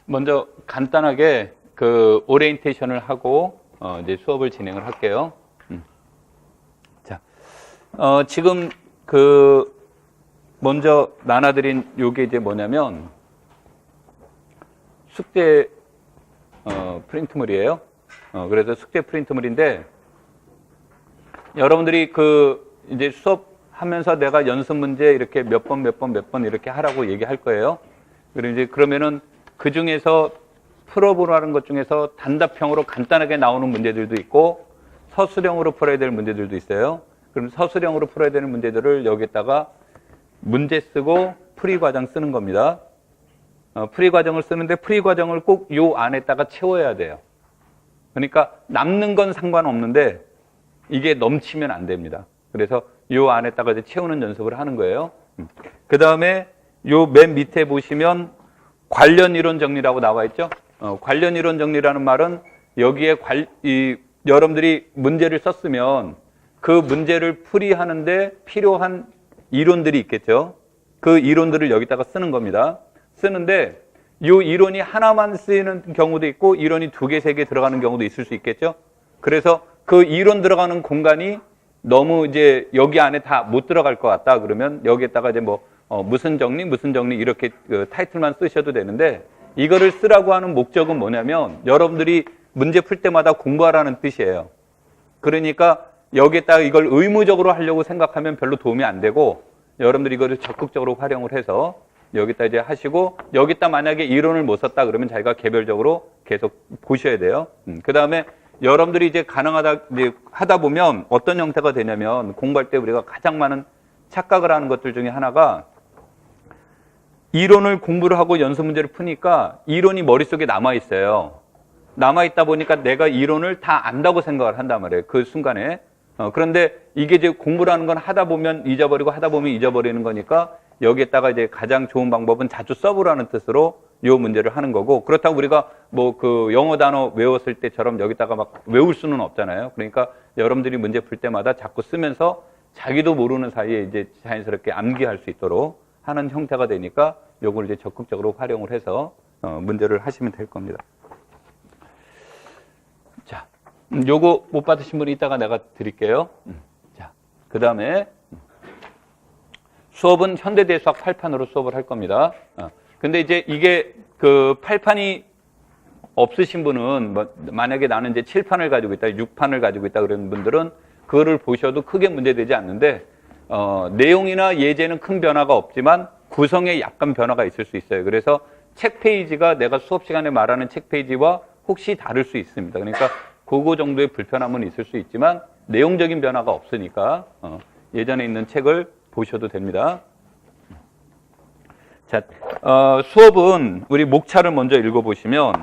먼저 간단하게 그 오리엔테이션을 하고 이제 수업을 진행을 할게요. 자, 지금 그 먼저 나눠드린 요게 이제 뭐냐면 숙제 프린트물이에요. 그래서 숙제 프린트물인데 여러분들이 그 이제 수업하면서 내가 연습 문제 이렇게 몇 번 이렇게 하라고 얘기할 거예요. 그리고 이제 그러면은 그 중에서 풀어보라는 것 중에서 단답형으로 간단하게 나오는 문제들도 있고 서술형으로 풀어야 될 문제들도 있어요. 그럼 서술형으로 풀어야 되는 문제들을 여기다가 문제 쓰고 풀이 과정 쓰는 겁니다. 풀이 과정을 쓰는데 풀이 과정을 꼭 요 안에다가 채워야 돼요. 그러니까 남는 건 상관없는데 이게 넘치면 안 됩니다. 그래서 요 안에다가 이제 채우는 연습을 하는 거예요. 그 다음에 요 맨 밑에 보시면 관련 이론 정리라고 나와 있죠. 관련 이론 정리라는 말은 여기에 여러분들이 문제를 썼으면 그 문제를 풀이하는데 필요한 이론들이 있겠죠. 그 이론들을 여기다가 쓰는 겁니다. 쓰는데 이 이론이 하나만 쓰이는 경우도 있고 이론이 2개, 3개 들어가는 경우도 있을 수 있겠죠. 그래서 그 이론 들어가는 공간이 너무 이제 여기 안에 다 못 들어갈 것 같다 그러면 여기에다가 이제 뭐 무슨 정리 이렇게 그 타이틀만 쓰셔도 되는데 이거를 쓰라고 하는 목적은 뭐냐면 여러분들이 문제 풀 때마다 공부하라는 뜻이에요. 그러니까 여기에다가 이걸 의무적으로 하려고 생각하면 별로 도움이 안 되고 여러분들이 이거를 적극적으로 활용을 해서 여기다 이제 하시고 여기다 만약에 이론을 못 썼다 그러면 자기가 개별적으로 계속 보셔야 돼요. 그 다음에 여러분들이 이제 가능하다 이제 하다 보면 어떤 형태가 되냐면 공부할 때 우리가 가장 많은 착각을 하는 것들 중에 하나가 이론을 공부를 하고 연습 문제를 푸니까 이론이 머릿속에 남아 있어요. 남아 있다 보니까 내가 이론을 다 안다고 생각을 한단 말이에요. 그 순간에. 그런데 이게 이제 공부라는 건 하다 보면 잊어버리고 하다 보면 잊어버리는 거니까 여기에다가 이제 가장 좋은 방법은 자주 써보라는 뜻으로 이 문제를 하는 거고 그렇다고 우리가 뭐 그 영어 단어 외웠을 때처럼 여기다가 막 외울 수는 없잖아요. 그러니까 여러분들이 문제 풀 때마다 자꾸 쓰면서 자기도 모르는 사이에 이제 자연스럽게 암기할 수 있도록 하는 형태가 되니까 요걸 이제 적극적으로 활용을 해서 문제를 하시면 될 겁니다. 자, 요거 못 받으신 분이 이따가 내가 드릴게요. 자, 그 다음에 수업은 현대대수학 8판으로 수업을 할 겁니다. 근데 이제 이게 그 8판이 없으신 분은 뭐 만약에 나는 이제 7판을 가지고 있다, 6판을 가지고 있다 그런 분들은 그거를 보셔도 크게 문제되지 않는데 내용이나 예제는 큰 변화가 없지만 구성에 약간 변화가 있을 수 있어요. 그래서 책 페이지가 내가 수업 시간에 말하는 책 페이지와 혹시 다를 수 있습니다. 그러니까 그거 정도의 불편함은 있을 수 있지만 내용적인 변화가 없으니까 예전에 있는 책을 보셔도 됩니다. 자, 수업은 우리 목차를 먼저 읽어보시면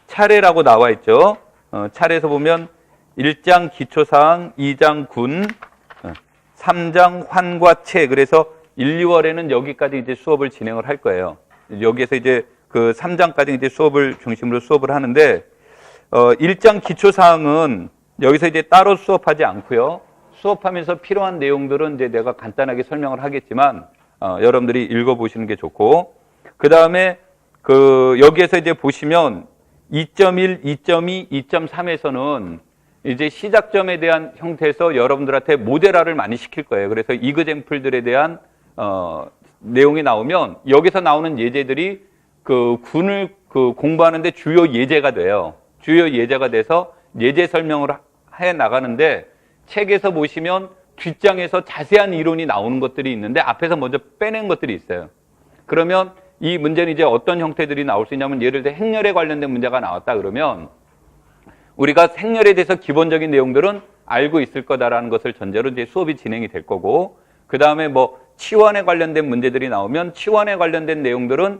차례라고 나와 있죠. 차례에서 보면 1장 기초사항, 2장 군, 3장 환과 채. 그래서 1, 2월에는 여기까지 이제 수업을 진행을 할 거예요. 여기에서 이제 그 3장까지 이제 수업을 중심으로 수업을 하는데 1장 기초사항은 여기서 이제 따로 수업하지 않고요. 수업하면서 필요한 내용들은 이제 내가 간단하게 설명을 하겠지만 여러분들이 읽어보시는 게 좋고 그 다음에 그 여기에서 이제 보시면 2.1, 2.2, 2.3에서는 이제 시작점에 대한 형태에서 여러분들한테 모델화를 많이 시킬 거예요. 그래서 이그젬플들에 대한 내용이 나오면 여기서 나오는 예제들이 그 군을 그 공부하는데 주요 예제가 돼요. 주요 예제가 돼서 예제 설명을 해 나가는데 책에서 보시면 뒷장에서 자세한 이론이 나오는 것들이 있는데 앞에서 먼저 빼낸 것들이 있어요. 그러면 이 문제는 이제 어떤 형태들이 나올 수 있냐면 예를 들어 행렬에 관련된 문제가 나왔다 그러면 우리가 행렬에 대해서 기본적인 내용들은 알고 있을 거다라는 것을 전제로 이제 수업이 진행이 될 거고 그 다음에 뭐 치환에 관련된 문제들이 나오면 치환에 관련된 내용들은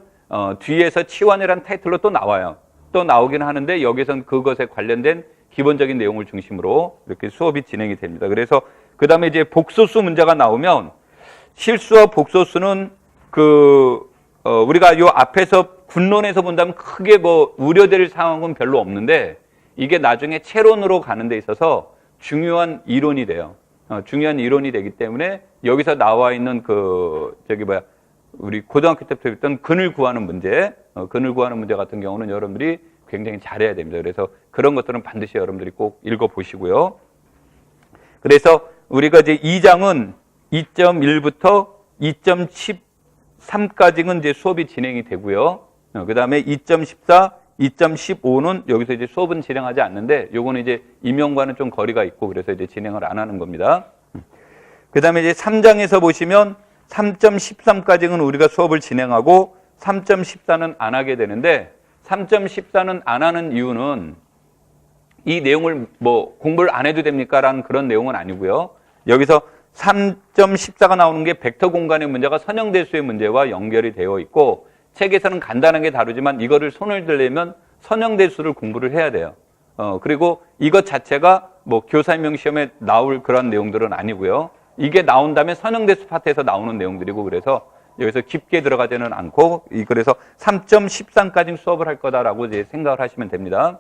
뒤에서 치환이라는 타이틀로 또 나와요. 또 나오긴 하는데 여기선 그것에 관련된 기본적인 내용을 중심으로 이렇게 수업이 진행이 됩니다. 그래서 그 다음에 이제 복소수 문제가 나오면 실수와 복소수는 우리가 요 앞에서 군론에서 본다면 크게 뭐 우려될 상황은 별로 없는데 이게 나중에 채론으로 가는 데 있어서 중요한 이론이 돼요. 중요한 이론이 되기 때문에 여기서 나와 있는 우리 고등학교 때부터 했던 근을 구하는 문제, 근을 구하는 문제 같은 경우는 여러분들이 굉장히 잘해야 됩니다. 그래서 그런 것들은 반드시 여러분들이 꼭 읽어보시고요. 그래서 우리가 이제 2장은 2.1부터 2.13까지는 이제 수업이 진행이 되고요. 그 다음에 2.14, 2.15는 여기서 이제 수업은 진행하지 않는데 요거는 이제 임용과는 좀 거리가 있고 그래서 이제 진행을 안 하는 겁니다. 그 다음에 이제 3장에서 보시면 3.13까지는 우리가 수업을 진행하고 3.14는 안 하게 되는데 3.14는 안 하는 이유는 이 내용을 뭐 공부를 안 해도 됩니까? 라는 그런 내용은 아니고요. 여기서 3.14가 나오는 게 벡터 공간의 문제가 선형대수의 문제와 연결이 되어 있고 책에서는 간단하게 다루지만 이거를 손을 들려면 선형대수를 공부를 해야 돼요. 그리고 이것 자체가 뭐 교사임용 시험에 나올 그런 내용들은 아니고요. 이게 나온다면 선형대수 파트에서 나오는 내용들이고 그래서 여기서 깊게 들어가지는 않고 그래서 3.13까지 수업을 할 거다라고 이제 생각을 하시면 됩니다.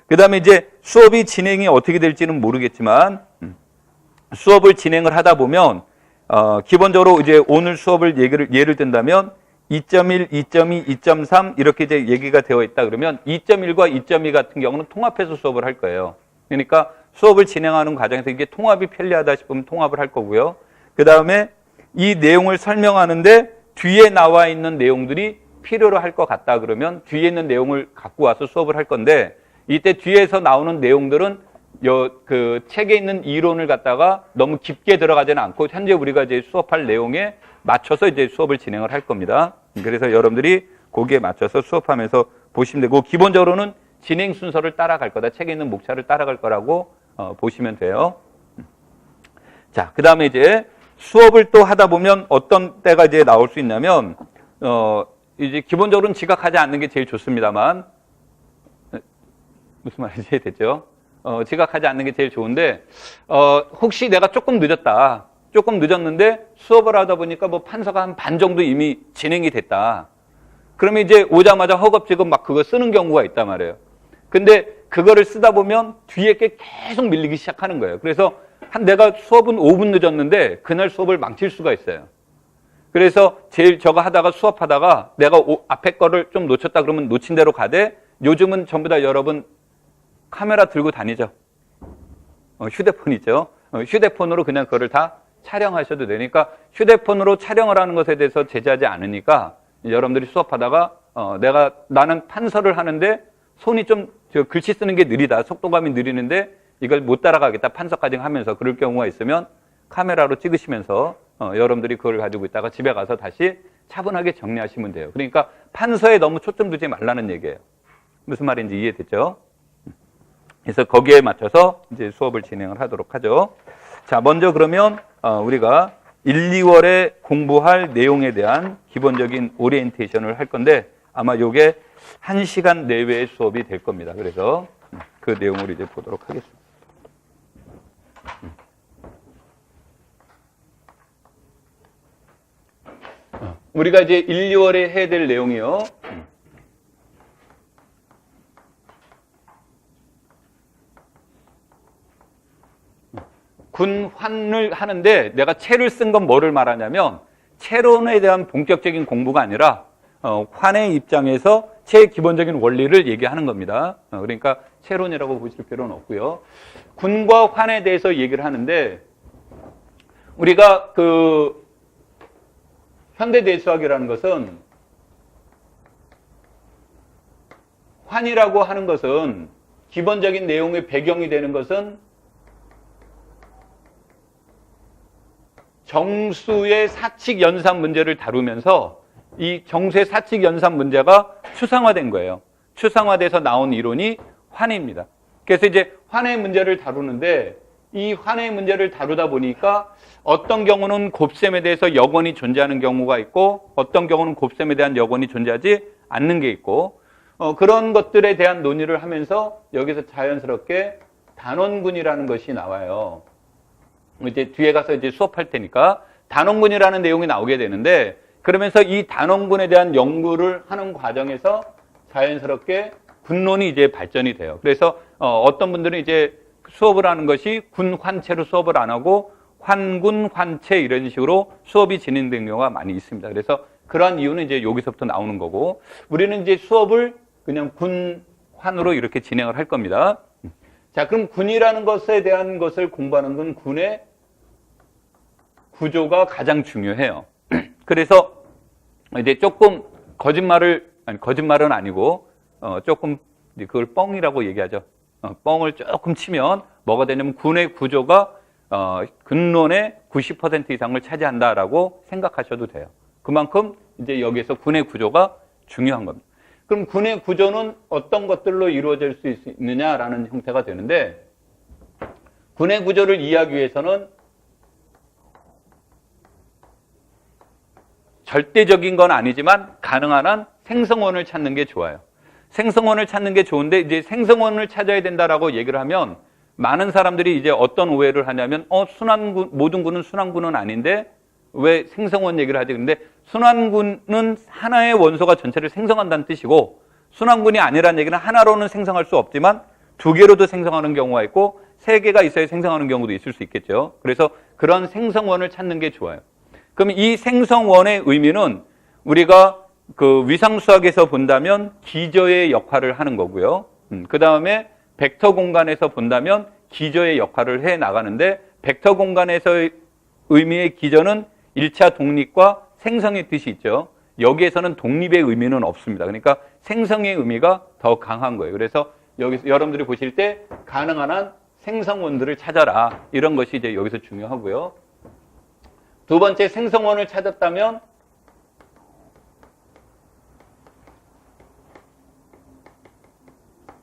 그 다음에 이제 수업이 진행이 어떻게 될지는 모르겠지만 수업을 진행을 하다 보면 기본적으로 이제 오늘 수업을 예를 든다면 2.1, 2.2, 2.3 이렇게 이제 얘기가 되어 있다 그러면 2.1과 2.2 같은 경우는 통합해서 수업을 할 거예요. 그러니까 수업을 진행하는 과정에서 이게 통합이 편리하다 싶으면 통합을 할 거고요. 그 다음에 이 내용을 설명하는데 뒤에 나와 있는 내용들이 필요로 할 것 같다 그러면 뒤에 있는 내용을 갖고 와서 수업을 할 건데 이때 뒤에서 나오는 내용들은 그 책에 있는 이론을 갖다가 너무 깊게 들어가지는 않고 현재 우리가 이제 수업할 내용에 맞춰서 이제 수업을 진행을 할 겁니다. 그래서 여러분들이 거기에 맞춰서 수업하면서 보시면 되고 기본적으로는 진행 순서를 따라갈 거다. 책에 있는 목차를 따라갈 거라고 보시면 돼요. 자, 그 다음에 이제 수업을 또 하다 보면 어떤 때가 이제 나올 수 있냐면 이제 기본적으로는 지각하지 않는 게 제일 좋습니다만 무슨 말인지 됐죠? 지각하지 않는 게 제일 좋은데 혹시 내가 조금 늦었다. 조금 늦었는데 수업을 하다 보니까 뭐 판서가 한 반 정도 이미 진행이 됐다. 그러면 이제 오자마자 허겁지겁 막 그거 쓰는 경우가 있단 말이에요. 근데 그거를 쓰다 보면 뒤에 게 계속 밀리기 시작하는 거예요. 그래서 내가 수업은 5분 늦었는데 그날 수업을 망칠 수가 있어요. 그래서 저거 하다가 수업하다가 내가 앞에 거를 좀 놓쳤다 그러면 놓친 대로 가되 요즘은 전부 다 여러분 카메라 들고 다니죠. 휴대폰 있죠. 휴대폰으로 그냥 그거를 다 촬영하셔도 되니까 휴대폰으로 촬영을 하는 것에 대해서 제재하지 않으니까 여러분들이 수업하다가 나는 판서를 하는데 손이 좀 글씨 쓰는 게 느리다. 속도감이 느리는데 이걸 못 따라가겠다. 판서까지 하면서 그럴 경우가 있으면 카메라로 찍으시면서 여러분들이 그걸 가지고 있다가 집에 가서 다시 차분하게 정리하시면 돼요. 그러니까 판서에 너무 초점 두지 말라는 얘기예요. 무슨 말인지 이해됐죠? 그래서 거기에 맞춰서 이제 수업을 진행을 하도록 하죠. 자, 먼저 그러면 우리가 1, 2월에 공부할 내용에 대한 기본적인 오리엔테이션을 할 건데 아마 이게 1시간 내외의 수업이 될 겁니다. 그래서 그 내용을 이제 보도록 하겠습니다. 우리가 이제 1, 2월에 해야 될 내용이요. 군환을 하는데 내가 채를 쓴 건 뭐를 말하냐면 채론에 대한 본격적인 공부가 아니라 환의 입장에서 채의 기본적인 원리를 얘기하는 겁니다. 그러니까 채론이라고 보실 필요는 없고요. 군과 환에 대해서 얘기를 하는데 우리가 그 현대대수학이라는 것은 환이라고 하는 것은 기본적인 내용의 배경이 되는 것은 정수의 사칙 연산 문제를 다루면서 이 정수의 사칙 연산 문제가 추상화된 거예요. 추상화돼서 나온 이론이 환입니다. 그래서 이제 환의 문제를 다루는데 이 환의 문제를 다루다 보니까 어떤 경우는 곱셈에 대해서 역원이 존재하는 경우가 있고 어떤 경우는 곱셈에 대한 역원이 존재하지 않는 게 있고 그런 것들에 대한 논의를 하면서 여기서 자연스럽게 단원군이라는 것이 나와요. 이제 뒤에 가서 이제 수업할 테니까 단원군이라는 내용이 나오게 되는데 그러면서 이 단원군에 대한 연구를 하는 과정에서 자연스럽게 군론이 이제 발전이 돼요. 그래서 어떤 분들은 이제 수업을 하는 것이 군 환체로 수업을 안 하고 환군 환체 이런 식으로 수업이 진행된 경우가 많이 있습니다. 그래서 그러한 이유는 이제 여기서부터 나오는 거고, 우리는 이제 수업을 그냥 군 환으로 이렇게 진행을 할 겁니다. 자, 그럼 군이라는 것에 대한 것을 공부하는 건 군의 구조가 가장 중요해요. 그래서 이제 조금 거짓말은 아니고, 조금 그걸 뻥이라고 얘기하죠. 뻥을 조금 치면 뭐가 되냐면 군의 구조가 근론의 90% 이상을 차지한다라고 생각하셔도 돼요. 그만큼 이제 여기에서 군의 구조가 중요한 겁니다. 그럼 군의 구조는 어떤 것들로 이루어질 수 있느냐라는 형태가 되는데, 군의 구조를 이해하기 위해서는 절대적인 건 아니지만 가능한 한 생성원을 찾는 게 좋아요. 생성원을 찾는 게 좋은데, 이제 생성원을 찾아야 된다라고 얘기를 하면 많은 사람들이 이제 어떤 오해를 하냐면 순환군, 모든 군은 순환군은 아닌데 왜 생성원 얘기를 하지? 근데 순환군은 하나의 원소가 전체를 생성한다는 뜻이고, 순환군이 아니라는 얘기는 하나로는 생성할 수 없지만 두 개로도 생성하는 경우가 있고 세 개가 있어야 생성하는 경우도 있을 수 있겠죠. 그래서 그런 생성원을 찾는 게 좋아요. 그럼 이 생성원의 의미는 우리가 그 위상수학에서 본다면 기저의 역할을 하는 거고요. 그 다음에 벡터 공간에서 본다면 기저의 역할을 해 나가는데, 벡터 공간에서의 의미의 기저는 1차 독립과 생성의 뜻이 있죠. 여기에서는 독립의 의미는 없습니다. 그러니까 생성의 의미가 더 강한 거예요. 그래서 여기서 여러분들이 보실 때 가능한 한 생성원들을 찾아라, 이런 것이 이제 여기서 중요하고요. 두 번째, 생성원을 찾았다면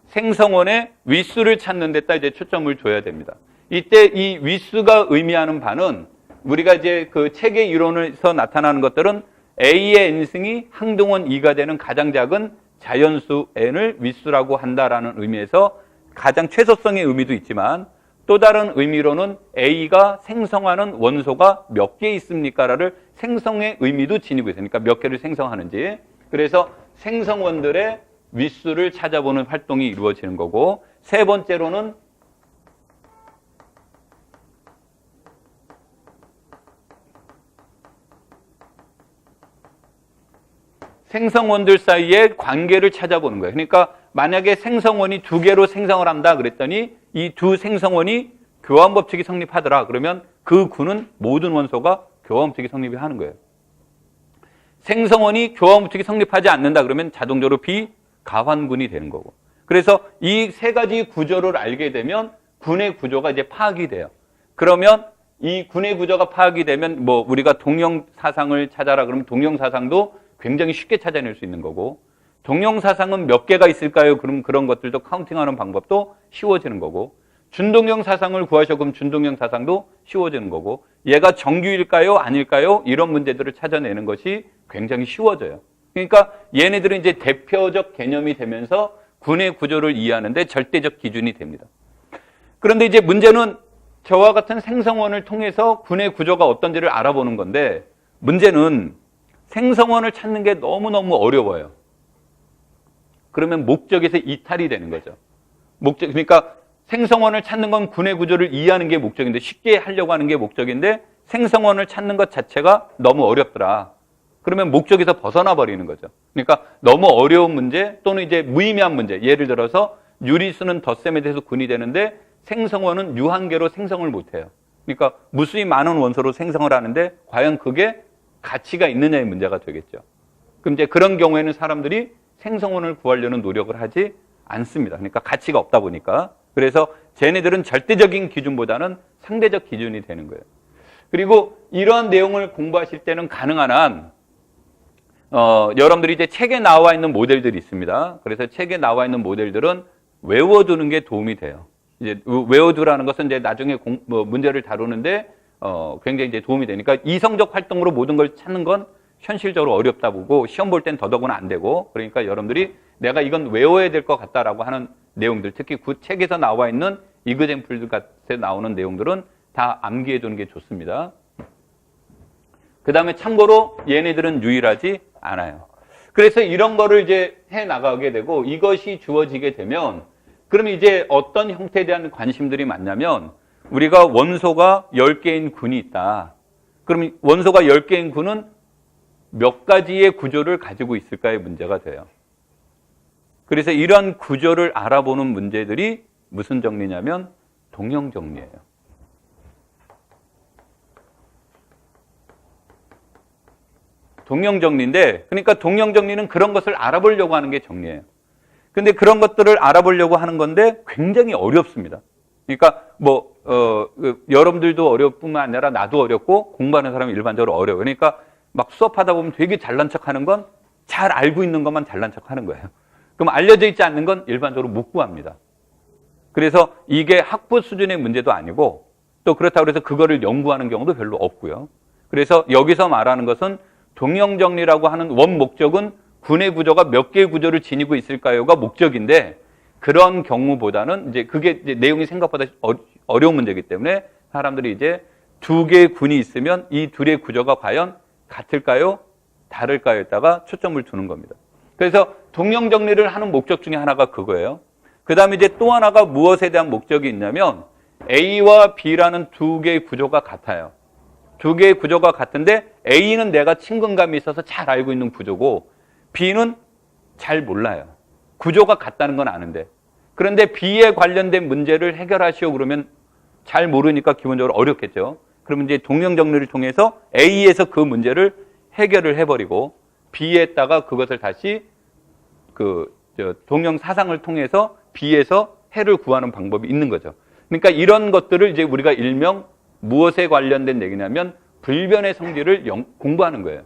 생성원의 윗수를 찾는 데다 이제 초점을 줘야 됩니다. 이때 이 윗수가 의미하는 바는 우리가 이제 그 체계 이론에서 나타나는 것들은 A의 n승이 항동원 2가 되는 가장 작은 자연수 n을 윗수라고 한다라는 의미에서 가장 최소성의 의미도 있지만, 또 다른 의미로는 A가 생성하는 원소가 몇 개 있습니까를 생성의 의미도 지니고 있으니까 몇 개를 생성하는지. 그래서 생성원들의 윗수를 찾아보는 활동이 이루어지는 거고, 세 번째로는 생성원들 사이의 관계를 찾아보는 거예요. 그러니까 만약에 생성원이 두 개로 생성을 한다 그랬더니 이 두 생성원이 교환법칙이 성립하더라. 그러면 그 군은 모든 원소가 교환법칙이 성립이 하는 거예요. 생성원이 교환법칙이 성립하지 않는다 그러면 자동적으로 비가환군이 되는 거고. 그래서 이 세 가지 구조를 알게 되면 군의 구조가 이제 파악이 돼요. 그러면 이 군의 구조가 파악이 되면 뭐 우리가 동형사상을 찾아라 그러면 동형사상도 굉장히 쉽게 찾아낼 수 있는 거고, 동형사상은 몇 개가 있을까요? 그럼 그런 것들도 카운팅하는 방법도 쉬워지는 거고, 준동형 사상을 구하셔 그럼 준동형 사상도 쉬워지는 거고, 얘가 정규일까요? 아닐까요? 이런 문제들을 찾아내는 것이 굉장히 쉬워져요. 그러니까 얘네들은 이제 대표적 개념이 되면서 군의 구조를 이해하는데 절대적 기준이 됩니다. 그런데 이제 문제는 저와 같은 생성원을 통해서 군의 구조가 어떤지를 알아보는 건데, 문제는 생성원을 찾는 게 너무너무 어려워요. 그러면 목적에서 이탈이 되는 거죠. 그러니까 생성원을 찾는 건 군의 구조를 이해하는 게 목적인데, 쉽게 하려고 하는 게 목적인데 생성원을 찾는 것 자체가 너무 어렵더라. 그러면 목적에서 벗어나 버리는 거죠. 그러니까 너무 어려운 문제 또는 이제 무의미한 문제, 예를 들어서 유리수는 덧셈에 대해서 군이 되는데 생성원은 유한계로 생성을 못해요. 그러니까 무수히 많은 원소로 생성을 하는데 과연 그게 가치가 있느냐의 문제가 되겠죠. 그럼 이제 그런 경우에는 사람들이 생성원을 구하려는 노력을 하지 않습니다. 그러니까 가치가 없다 보니까. 그래서 쟤네들은 절대적인 기준보다는 상대적 기준이 되는 거예요. 그리고 이러한 내용을 공부하실 때는 가능한 한 여러분들이 이제 책에 나와 있는 모델들이 있습니다. 그래서 책에 나와 있는 모델들은 외워두는 게 도움이 돼요. 이제 외워두라는 것은 이제 나중에 문제를 다루는데 굉장히 이제 도움이 되니까, 이성적 활동으로 모든 걸 찾는 건 현실적으로 어렵다 보고 시험 볼 땐 더더구나 안 되고, 그러니까 여러분들이 내가 이건 외워야 될 것 같다라고 하는 내용들, 특히 그 책에서 나와 있는 이그젬플들 같은 나오는 내용들은 다 암기해 두는 게 좋습니다. 그 다음에 참고로 얘네들은 유일하지 않아요. 그래서 이런 거를 이제 해 나가게 되고, 이것이 주어지게 되면 그러면 이제 어떤 형태에 대한 관심들이 많냐면 우리가 원소가 10개인 군이 있다. 그럼 원소가 10개인 군은 몇 가지의 구조를 가지고 있을까의 문제가 돼요. 그래서 이런 구조를 알아보는 문제들이 무슨 정리냐면 동형정리예요. 동형정리인데, 그러니까 동형정리는 그런 것을 알아보려고 하는 게 정리예요. 근데 그런 것들을 알아보려고 하는 건데 굉장히 어렵습니다. 그러니까 여러분들도 어려울 뿐만 아니라 나도 어렵고 공부하는 사람이 일반적으로 어려워요. 그러니까 막 수업하다 보면 되게 잘난 척하는 건 잘 알고 있는 것만 잘난 척하는 거예요. 그럼 알려져 있지 않는 건 일반적으로 못 구합니다. 그래서 이게 학부 수준의 문제도 아니고 또 그렇다고 해서 그거를 연구하는 경우도 별로 없고요. 그래서 여기서 말하는 것은 동형정리라고 하는 원 목적은 군의 구조가 몇 개의 구조를 지니고 있을까요가 목적인데, 그런 경우보다는 이제 그게 이제 내용이 생각보다 어려운 문제이기 때문에 사람들이 이제 2개의 군이 있으면 이 둘의 구조가 과연 같을까요? 다를까요에다가 초점을 두는 겁니다. 그래서 동형정리를 하는 목적 중에 하나가 그거예요. 그 다음에 이제 또 하나가 무엇에 대한 목적이 있냐면 A와 B라는 2개의 구조가 같아요. 2개의 구조가 같은데 A는 내가 친근감이 있어서 잘 알고 있는 구조고 B는 잘 몰라요. 구조가 같다는 건 아는데. 그런데 B에 관련된 문제를 해결하시오 그러면 잘 모르니까 기본적으로 어렵겠죠. 그러면 이제 동형정리를 통해서 A에서 그 문제를 해결을 해버리고 B에다가 그것을 다시 동형사상을 통해서 B에서 해를 구하는 방법이 있는 거죠. 그러니까 이런 것들을 이제 우리가 일명 무엇에 관련된 얘기냐면 불변의 성질을 공부하는 거예요.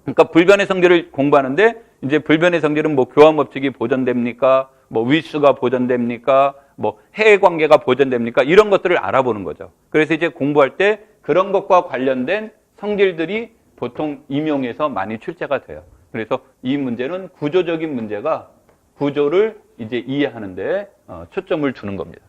그러니까 불변의 성질을 공부하는데 이제 불변의 성질은 뭐 교환법칙이 보존됩니까? 뭐 위수가 보존됩니까? 뭐 해의 관계가 보존됩니까? 이런 것들을 알아보는 거죠. 그래서 이제 공부할 때 그런 것과 관련된 성질들이 보통 임용에서 많이 출제가 돼요. 그래서 이 문제는 구조적인 문제가 구조를 이제 이해하는데 초점을 두는 겁니다.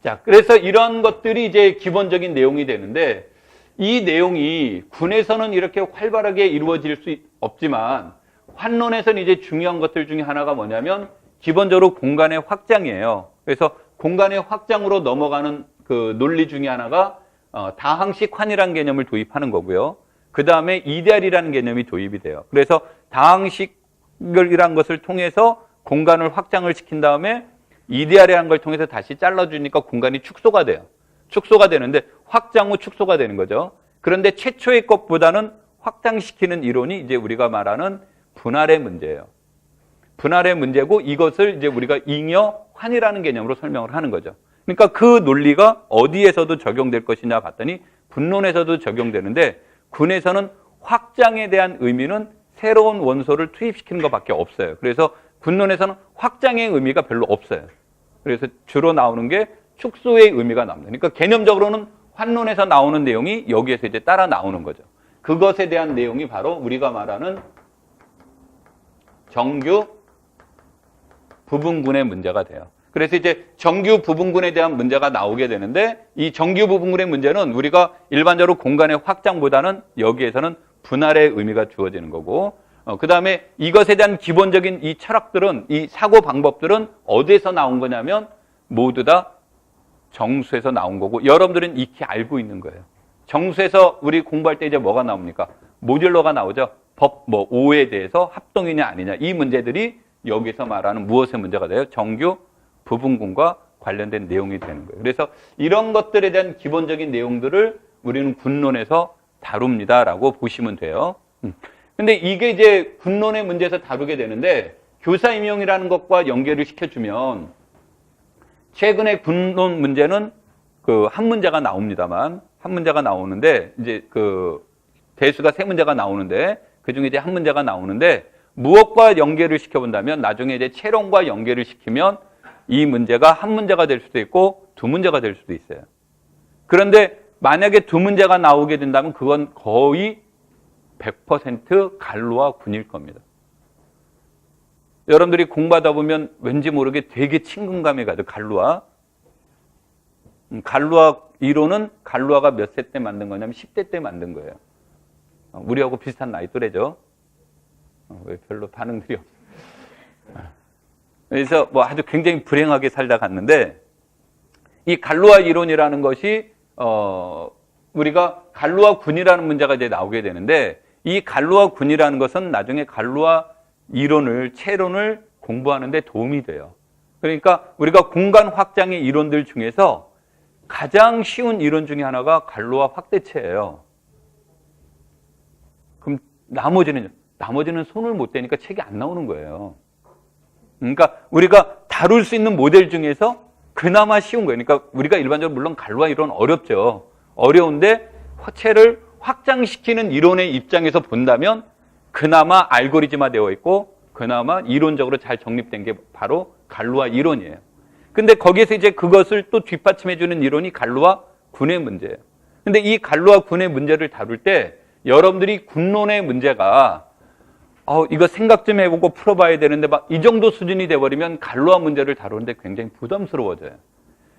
자, 그래서 이런 것들이 이제 기본적인 내용이 되는데 이 내용이 군에서는 이렇게 활발하게 이루어질 수 없지만 환론에서는 이제 중요한 것들 중에 하나가 뭐냐면 기본적으로 공간의 확장이에요. 그래서 공간의 확장으로 넘어가는 그 논리 중에 하나가 다항식 환이라는 개념을 도입하는 거고요. 그 다음에 이데알이라는 개념이 도입이 돼요. 그래서 다항식이라는 것을 통해서 공간을 확장을 시킨 다음에 이데알이라는 걸 통해서 다시 잘라주니까 공간이 축소가 돼요. 축소가 되는데 확장 후 축소가 되는 거죠. 그런데 최초의 것보다는 확장시키는 이론이 이제 우리가 말하는 분할의 문제예요. 분할의 문제고 이것을 이제 우리가 잉여 환이라는 개념으로 설명을 하는 거죠. 그러니까 그 논리가 어디에서도 적용될 것이냐 봤더니 분론에서도 적용되는데 군에서는 확장에 대한 의미는 새로운 원소를 투입시키는 것밖에 없어요. 그래서 군론에서는 확장의 의미가 별로 없어요. 그래서 주로 나오는 게 축소의 의미가 나옵니다. 그러니까 개념적으로는 환론에서 나오는 내용이 여기에서 이제 따라 나오는 거죠. 그것에 대한 내용이 바로 우리가 말하는 정규 부분군의 문제가 돼요. 그래서 이제 정규 부분군에 대한 문제가 나오게 되는데 이 정규 부분군의 문제는 우리가 일반적으로 공간의 확장보다는 여기에서는 분할의 의미가 주어지는 거고 그 다음에 이것에 대한 기본적인 이 철학들은 이 사고 방법들은 어디에서 나온 거냐면 모두 다 정수에서 나온 거고 여러분들은 익히 알고 있는 거예요. 정수에서 우리 공부할 때 이제 뭐가 나옵니까? 모듈러가 나오죠. 법 뭐 5에 대해서 합동이냐 아니냐 이 문제들이 여기서 말하는 무엇의 문제가 돼요? 정규 부분군과 관련된 내용이 되는 거예요. 그래서 이런 것들에 대한 기본적인 내용들을 우리는 군론에서 다룹니다라고 보시면 돼요. 근데 이게 이제 군론의 문제에서 다루게 되는데 교사 임용이라는 것과 연결을 시켜주면 최근에 군론 문제는 그 한 문제가 나옵니다만 한 문제가 나오는데 이제 그 대수가 3문제가 나오는데 그 중에 이제 한 문제가 나오는데 무엇과 연계를 시켜본다면 나중에 이제 채론과 연계를 시키면 이 문제가 한 문제가 될 수도 있고 2문제가 될 수도 있어요. 그런데 만약에 2문제가 나오게 된다면 그건 거의 100% 갈루와 군일 겁니다. 여러분들이 공부하다 보면 왠지 모르게 되게 친근감이 가죠. 갈루아. 갈루아 이론은 갈루아가 몇 세 때 만든 거냐면 10대 때 만든 거예요. 우리하고 비슷한 나이 또래죠. 왜 별로 반응들이 없어요. 그래서 뭐 아주 굉장히 불행하게 살다 갔는데 이 갈루아 이론이라는 것이 우리가 갈루아 군이라는 문제가 이제 나오게 되는데 이 갈루아 군이라는 것은 나중에 갈루아 이론을 체론을 공부하는 데 도움이 돼요. 그러니까 우리가 공간 확장의 이론들 중에서 가장 쉬운 이론 중에 하나가 갈루아 확대체예요. 그럼 나머지는 손을 못 대니까 책이 안 나오는 거예요. 그러니까 우리가 다룰 수 있는 모델 중에서 그나마 쉬운 거예요. 그러니까 우리가 일반적으로 물론 갈루아 이론 어렵죠. 어려운데 체를 확장시키는 이론의 입장에서 본다면 그나마 알고리즘화되어 있고 그나마 이론적으로 잘 정립된 게 바로 갈루아 이론이에요. 근데 거기에서 이제 그것을 또 뒷받침해주는 이론이 갈루아 군의 문제예요. 근데 이 갈루아 군의 문제를 다룰 때 여러분들이 군론의 문제가 이거 생각 좀 해보고 풀어봐야 되는데 막 이 정도 수준이 돼버리면 갈루아 문제를 다루는데 굉장히 부담스러워져요.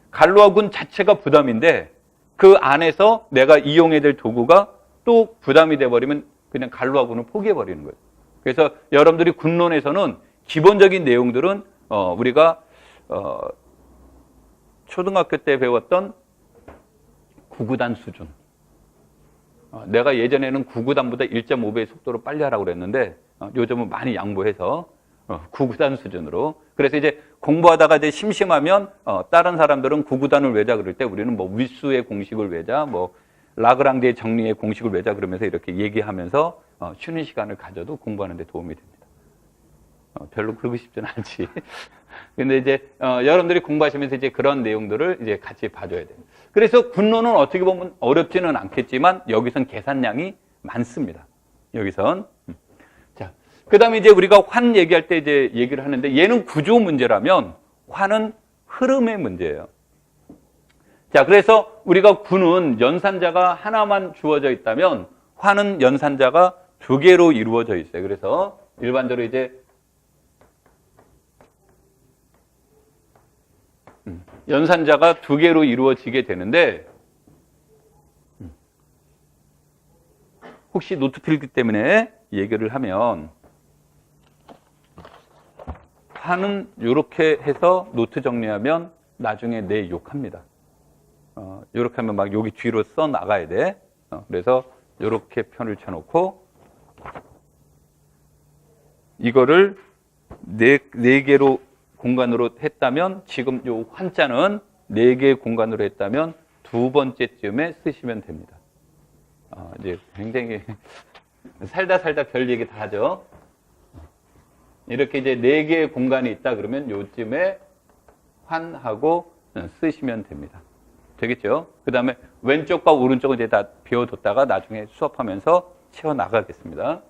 갈루아 군 자체가 부담인데 그 안에서 내가 이용해야 될 도구가 또 부담이 돼버리면 그냥 갈루아 군을 포기해버리는 거예요. 그래서 여러분들이 군론에서는 기본적인 내용들은 우리가 초등학교 때 배웠던 구구단 수준. 내가 예전에는 구구단보다 1.5배의 속도로 빨리 하라고 그랬는데 요즘은 많이 양보해서 구구단 수준으로. 그래서 이제 공부하다가 이제 심심하면 다른 사람들은 구구단을 외자 그럴 때 우리는 뭐 위수의 공식을 외자, 뭐 라그랑디의 정리의 공식을 외자 그러면서 이렇게 얘기하면서 쉬는 시간을 가져도 공부하는 데 도움이 됩니다. 별로 그러고 싶지는 않지. 근데 이제 여러분들이 공부하시면서 이제 그런 내용들을 이제 같이 봐줘야 돼요. 그래서 군론은 어떻게 보면 어렵지는 않겠지만 여기선 계산량이 많습니다. 여기선. 자, 그다음에 이제 우리가 환 얘기할 때 이제 얘기를 하는데 얘는 구조 문제라면 환은 흐름의 문제예요. 자, 그래서 우리가 군은 연산자가 하나만 주어져 있다면 환은 연산자가 두 개로 이루어져 있어요. 그래서 일반적으로 이제 연산자가 두 개로 이루어지게 되는데 혹시 노트 필기 때문에 얘기를 하면 환은 이렇게 해서 노트 정리하면 나중에 내 욕합니다. 이렇게 하면 막 여기 뒤로 써 나가야 돼. 그래서 이렇게 편을 쳐놓고 이거를 네 개로 공간으로 했다면 지금 요 환자는 4개의 공간으로 했다면 두 번째쯤에 쓰시면 됩니다. 이제 굉장히 살다 별 얘기 다 하죠. 이렇게 이제 4개의 공간이 있다 그러면 요쯤에 환하고 쓰시면 됩니다. 되겠죠? 그 다음에 왼쪽과 오른쪽은 이제 다 비워뒀다가 나중에 수업하면서 채워나가겠습니다.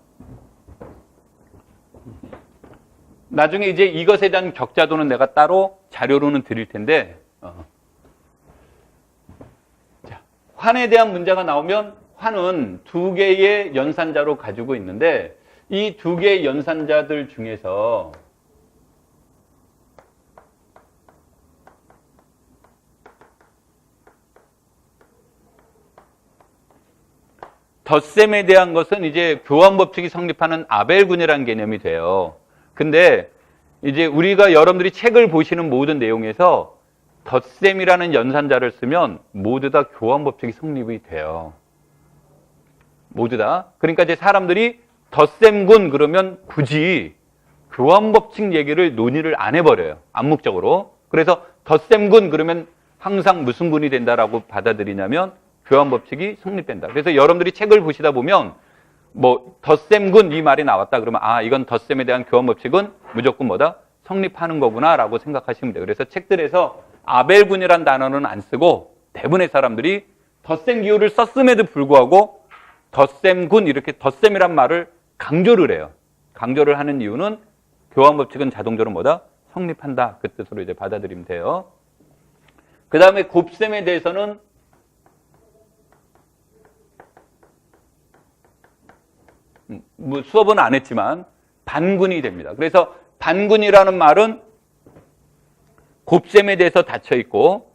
나중에 이제 이것에 대한 격자도는 내가 따로 자료로는 드릴 텐데, 자, 환에 대한 문제가 나오면 환은 2개의 연산자로 가지고 있는데, 이 2개의 연산자들 중에서 덧셈에 대한 것은 이제 교환법칙이 성립하는 아벨군이라는 개념이 돼요. 근데 이제 우리가 여러분들이 책을 보시는 모든 내용에서 덧셈이라는 연산자를 쓰면 모두 다 교환법칙이 성립이 돼요. 모두 다. 그러니까 이제 사람들이 덧셈군 그러면 굳이 교환법칙 얘기를 논의를 안 해버려요. 암묵적으로. 그래서 덧셈군 그러면 항상 무슨 군이 된다라고 받아들이냐면 교환법칙이 성립된다. 그래서 여러분들이 책을 보시다 보면 뭐 덧셈군 이 말이 나왔다 그러면 이건 덧셈에 대한 교환법칙은 무조건 뭐다? 성립하는 거구나라고 생각하시면 돼요. 그래서 책들에서 아벨군이란 단어는 안 쓰고 대부분의 사람들이 덧셈 기호를 썼음에도 불구하고 덧셈군 이렇게 덧셈이란 말을 강조를 해요. 강조를 하는 이유는 교환법칙은 자동적으로 뭐다? 성립한다. 그 뜻으로 이제 받아들이면 돼요. 그 다음에 곱셈에 대해서는 뭐 수업은 안 했지만 반군이 됩니다. 그래서 반군이라는 말은 곱셈에 대해서 닫혀 있고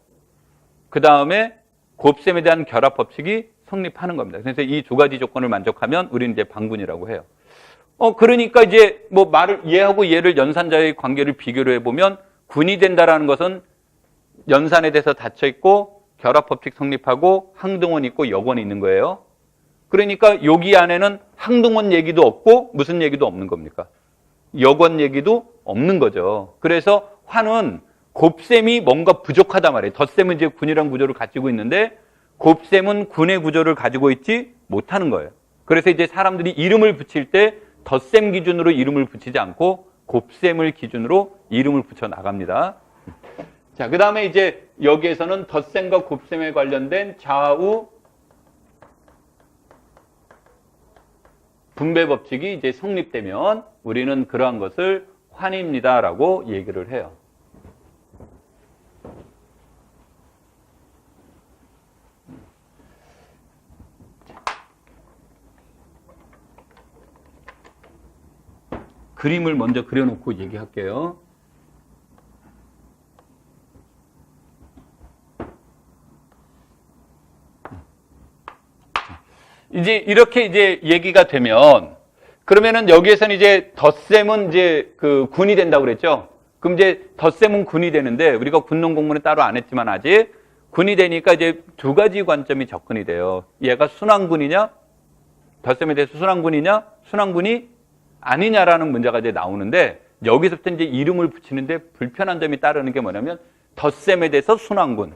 그 다음에 곱셈에 대한 결합 법칙이 성립하는 겁니다. 그래서 이 두 가지 조건을 만족하면 우리는 이제 반군이라고 해요. 그러니까 이제 뭐 말을 얘하고 얘를 연산자의 관계를 비교를 해보면 군이 된다라는 것은 연산에 대해서 닫혀 있고 결합법칙 성립하고 항등원 있고 역원이 있는 거예요. 그러니까 여기 안에는 항등원 얘기도 없고 무슨 얘기도 없는 겁니까? 역원 얘기도 없는 거죠. 그래서 환은 곱셈이 뭔가 부족하단 말이에요. 덧셈은 이제 군이란 구조를 가지고 있는데 곱셈은 군의 구조를 가지고 있지 못하는 거예요. 그래서 이제 사람들이 이름을 붙일 때 덧셈 기준으로 이름을 붙이지 않고 곱셈을 기준으로 이름을 붙여 나갑니다. 자, 그 다음에 이제 여기에서는 덧셈과 곱셈에 관련된 좌우 분배 법칙이 이제 성립되면 우리는 그러한 것을 환입니다라고 얘기를 해요. 그림을 먼저 그려놓고 얘기할게요. 이제 이렇게 이제 얘기가 되면 그러면은 여기에서는 이제 덧셈은 이제 그 군이 된다고 그랬죠. 그럼 이제 덧셈은 군이 되는데 우리가 군농 공문은 따로 안 했지만 아직 군이 되니까 이제 두 가지 관점이 접근이 돼요. 얘가 순환군이냐? 덧셈에 대해서 순환군이냐? 순환군이 아니냐라는 문제가 이제 나오는데 여기서부터 이제 이름을 붙이는데 불편한 점이 따르는 게 뭐냐면 덧셈에 대해서 순환군,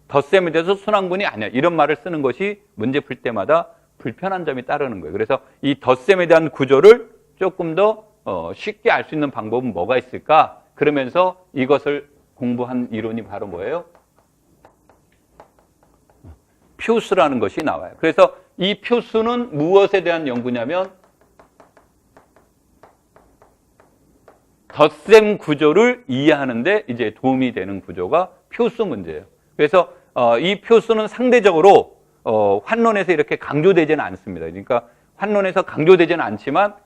덧셈에 대해서 순환군이 아니야. 이런 말을 쓰는 것이 문제 풀 때마다 불편한 점이 따르는 거예요. 그래서 이 덧셈에 대한 구조를 조금 더 쉽게 알 수 있는 방법은 뭐가 있을까? 그러면서 이것을 공부한 이론이 바로 뭐예요? 표수라는 것이 나와요. 그래서 이 표수는 무엇에 대한 연구냐면 덧셈 구조를 이해하는데 이제 도움이 되는 구조가 표수 문제예요. 그래서 이 표수는 상대적으로 환론에서 이렇게 강조되지는 않습니다. 그러니까 환론에서 강조되지는 않지만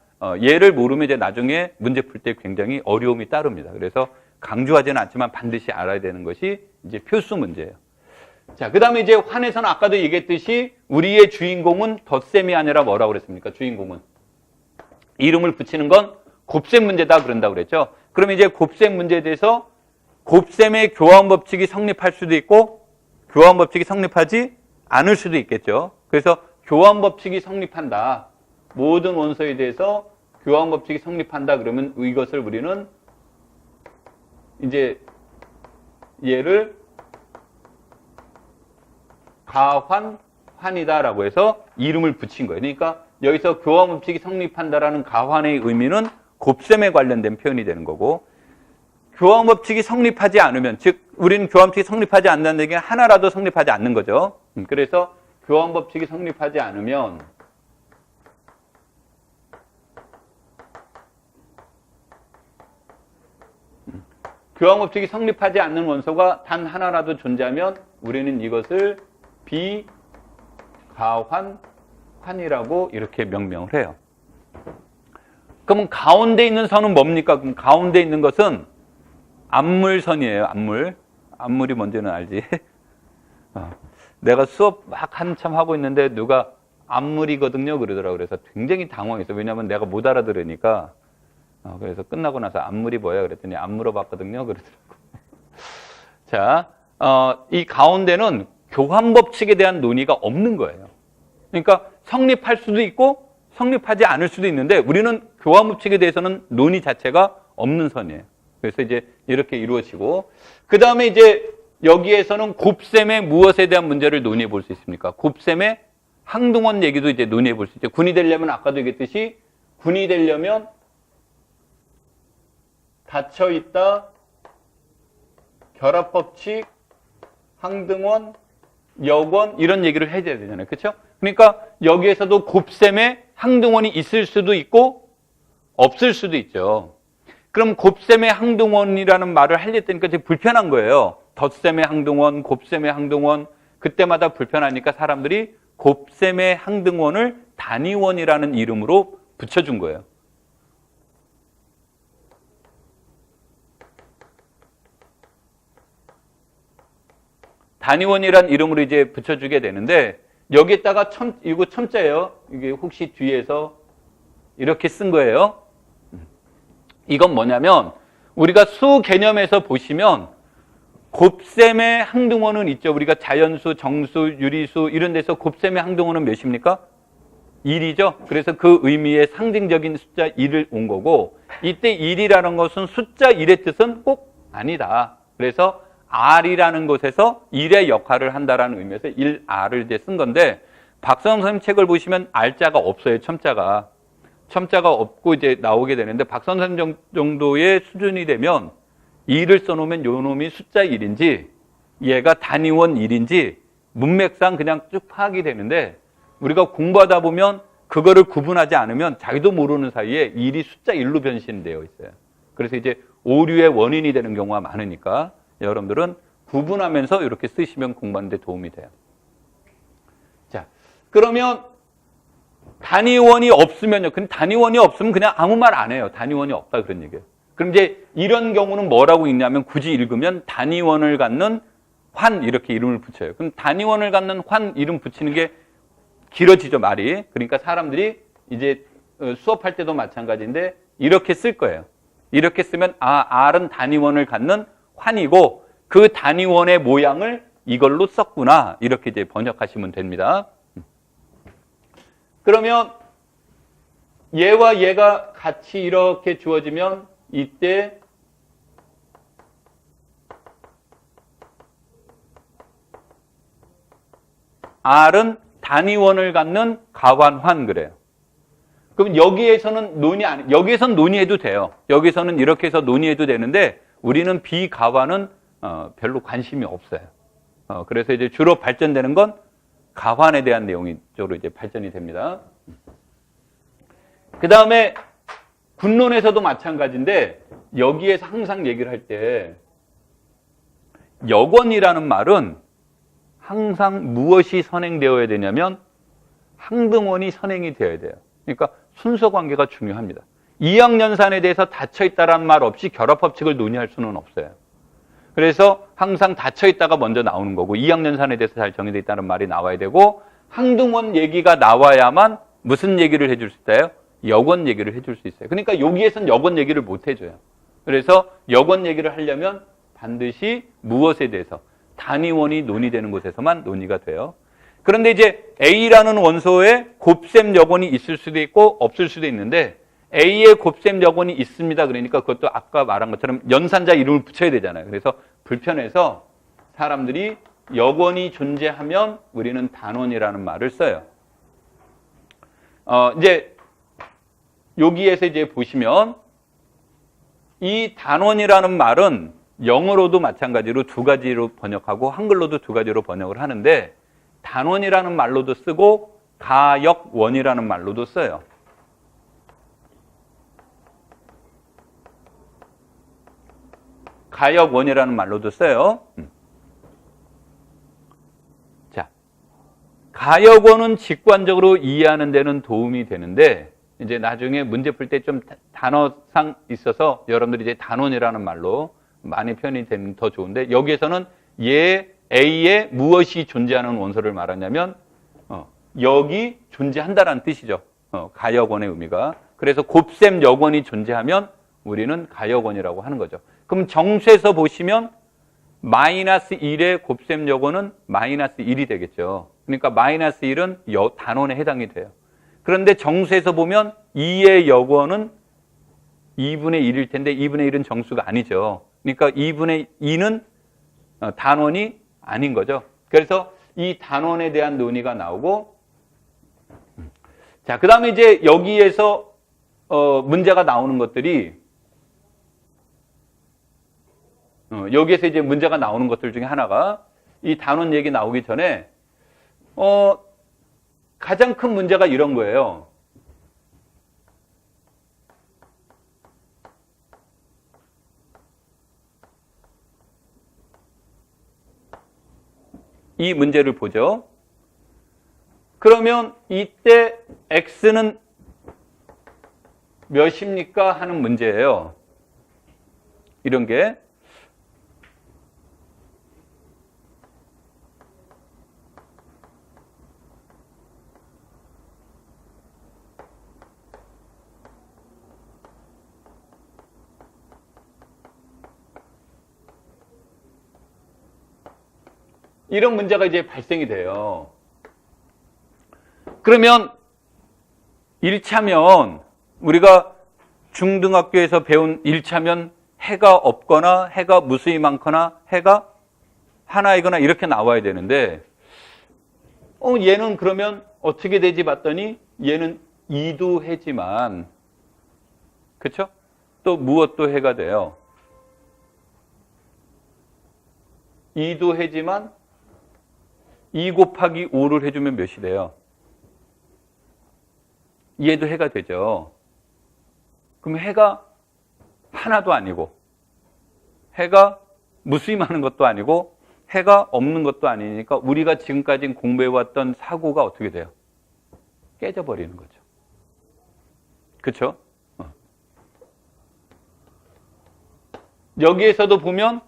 얘를 모르면 이제 나중에 문제 풀 때 굉장히 어려움이 따릅니다. 그래서 강조하지는 않지만 반드시 알아야 되는 것이 이제 표수 문제예요. 자, 그 다음에 이제 환에서는 아까도 얘기했듯이 우리의 주인공은 덧셈이 아니라 뭐라고 그랬습니까? 주인공은 이름을 붙이는 건 곱셈 문제다 그런다고 그랬죠. 그러면 이제 곱셈 문제에 대해서 곱셈의 교환 법칙이 성립할 수도 있고 교환 법칙이 성립하지 않을 수도 있겠죠. 그래서 교환 법칙이 성립한다. 모든 원소에 대해서 교환 법칙이 성립한다. 그러면 이것을 우리는 이제 얘를 가환, 환이다라고 해서 이름을 붙인 거예요. 그러니까 여기서 교환 법칙이 성립한다라는 가환의 의미는 곱셈에 관련된 표현이 되는 거고 교환 법칙이 성립하지 않으면 즉 우리는 교환 법칙이 성립하지 않는다는 얘기는 하나라도 성립하지 않는 거죠. 그래서 교환 법칙이 성립하지 않으면 교환 법칙이 성립하지 않는 원소가 단 하나라도 존재하면 우리는 이것을 비가환, 환이라고 이렇게 명명을 해요. 그러면 가운데 있는 선은 뭡니까? 그럼 가운데 있는 것은 암물선이에요. 암물. 암물이 뭔지는 알지? 내가 수업 막 한참 하고 있는데 누가 암물이거든요 그러더라고요. 그래서 굉장히 당황했어요. 왜냐하면 내가 못 알아들으니까. 그래서 끝나고 나서 암물이 뭐야? 그랬더니 안 물어봤거든요 그러더라고요. 자, 이 가운데는 교환 법칙에 대한 논의가 없는 거예요. 그러니까 성립할 수도 있고 성립하지 않을 수도 있는데 우리는 교환 법칙에 대해서는 논의 자체가 없는 선이에요. 그래서 이제 이렇게 이루어지고 그 다음에 이제 여기에서는 곱셈의 무엇에 대한 문제를 논의해 볼 수 있습니까? 곱셈의 항등원 얘기도 이제 논의해 볼 수 있죠. 군이 되려면 아까도 얘기했듯이 군이 되려면 닫혀 있다, 결합 법칙, 항등원, 역원 이런 얘기를 해야 되잖아요. 그렇죠? 그러니까 여기에서도 곱셈에 항등원이 있을 수도 있고 없을 수도 있죠. 그럼 곱셈의 항등원이라는 말을 하려 때니까 되게 불편한 거예요. 덧셈의 항등원, 곱셈의 항등원 그때마다 불편하니까 사람들이 곱셈의 항등원을 단위원이라는 이름으로 붙여준 거예요. 단위원이라는 이름으로 이제 붙여주게 되는데 여기에다가 이거 첨자예요. 이게 혹시 뒤에서 이렇게 쓴 거예요. 이건 뭐냐면 우리가 수 개념에서 보시면 곱셈의 항등원은 있죠. 우리가 자연수, 정수, 유리수 이런 데서 곱셈의 항등원은 몇입니까? 1이죠. 그래서 그 의미의 상징적인 숫자 1을 온 거고, 이때 1이라는 것은 숫자 1의 뜻은 꼭 아니다. 그래서 R이라는 곳에서 1의 역할을 한다라는 의미에서 1R을 이제 쓴 건데, 박선영 선생님 책을 보시면 R자가 없어요. 첨자가 없고 이제 나오게 되는데, 박선영 선생님 정도의 수준이 되면 2를 써놓으면 요 놈이 숫자 1인지 얘가 단위원 1인지 문맥상 그냥 쭉 파악이 되는데, 우리가 공부하다 보면 그거를 구분하지 않으면 자기도 모르는 사이에 1이 숫자 1로 변신되어 있어요. 그래서 이제 오류의 원인이 되는 경우가 많으니까 여러분들은 구분하면서 이렇게 쓰시면 공부하는 데 도움이 돼요. 자, 그러면 단위원이 없으면요. 근데 단위원이 없으면 그냥 아무 말 안 해요. 단위원이 없다 그런 얘기예요. 그럼 이제 이런 경우는 뭐라고 읽냐면 굳이 읽으면 단위원을 갖는 환 이렇게 이름을 붙여요. 그럼 단위원을 갖는 환 이름 붙이는 게 길어지죠, 말이. 그러니까 사람들이 이제 수업할 때도 마찬가지인데 이렇게 쓸 거예요. 이렇게 쓰면 R은 단위원을 갖는 환이고 그 단위원의 모양을 이걸로 썼구나. 이렇게 이제 번역하시면 됩니다. 그러면 얘와 얘가 같이 이렇게 주어지면 이때 R은 단위원을 갖는 가환환 그래요. 그럼 여기에서는 여기에서는 논의해도 돼요. 여기서는 이렇게 해서 논의해도 되는데 우리는 비가환은 별로 관심이 없어요. 그래서 이제 주로 발전되는 건 가환에 대한 내용이 쪽으로 이제 발전이 됩니다. 그 다음에 군론에서도 마찬가지인데 여기에서 항상 얘기를 할 때 역원이라는 말은 항상 무엇이 선행되어야 되냐면 항등원이 선행이 되어야 돼요. 그러니까 순서 관계가 중요합니다. 이항연산에 대해서 닫혀있다라는 말 없이 결합법칙을 논의할 수는 없어요. 그래서 항상 닫혀있다가 먼저 나오는 거고 이항연산에 대해서 잘 정의되어 있다는 말이 나와야 되고 항등원 얘기가 나와야만 무슨 얘기를 해줄 수 있어요? 역원 얘기를 해줄 수 있어요. 그러니까 여기에서는 역원 얘기를 못 해줘요. 그래서 역원 얘기를 하려면 반드시 무엇에 대해서 단위원이 논의되는 곳에서만 논의가 돼요. 그런데 이제 A라는 원소에 곱셈 역원이 있을 수도 있고 없을 수도 있는데 A에 곱셈 역원이 있습니다. 그러니까 그것도 아까 말한 것처럼 연산자 이름을 붙여야 되잖아요. 그래서 불편해서 사람들이 역원이 존재하면 우리는 단원이라는 말을 써요. 이제 여기에서 이제 보시면 이 단원이라는 말은 영어로도 마찬가지로 두 가지로 번역하고 한글로도 두 가지로 번역을 하는데 단원이라는 말로도 쓰고 가역원이라는 말로도 써요. 가역원이라는 말로도 써요. 자, 가역원은 직관적으로 이해하는 데는 도움이 되는데 이제 나중에 문제 풀 때 좀 단어상 있어서 여러분들이 이제 단원이라는 말로 많이 표현이 되면 더 좋은데 여기에서는 A에 무엇이 존재하는 원소를 말하냐면 역이 존재한다라는 뜻이죠. 가역원의 의미가. 그래서 곱셈 역원이 존재하면 우리는 가역원이라고 하는 거죠. 그럼 정수에서 보시면 마이너스 1의 곱셈 역원은 마이너스 1이 되겠죠. 그러니까 마이너스 1은 단원에 해당이 돼요. 그런데 정수에서 보면 2의 역원은 2분의 1일 텐데 2분의 1은 정수가 아니죠. 그러니까 2분의 2는 단원이 아닌 거죠. 그래서 이 단원에 대한 논의가 나오고 자, 그 다음에 이제 여기에서 문제가 나오는 것들이 여기에서 이제 문제가 나오는 것들 중에 하나가 이 단원 얘기 나오기 전에 가장 큰 문제가 이런 거예요. 이 문제를 보죠. 그러면 이때 X는 몇입니까? 하는 문제예요. 이런 게. 이런 문제가 이제 발생이 돼요. 그러면 1차면 우리가 중등학교에서 배운 1차면 해가 없거나 해가 무수히 많거나 해가 하나이거나 이렇게 나와야 되는데 얘는 그러면 어떻게 되지 봤더니 얘는 이두해지만 그렇죠? 또 무엇도 해가 돼요. 이두해지만 2 곱하기 5를 해주면 몇이 돼요? 얘도 해가 되죠. 그럼 해가 하나도 아니고 해가 무수히 많은 것도 아니고 해가 없는 것도 아니니까 우리가 지금까지 공부해왔던 사고가 어떻게 돼요? 깨져버리는 거죠. 그렇죠? 여기에서도 보면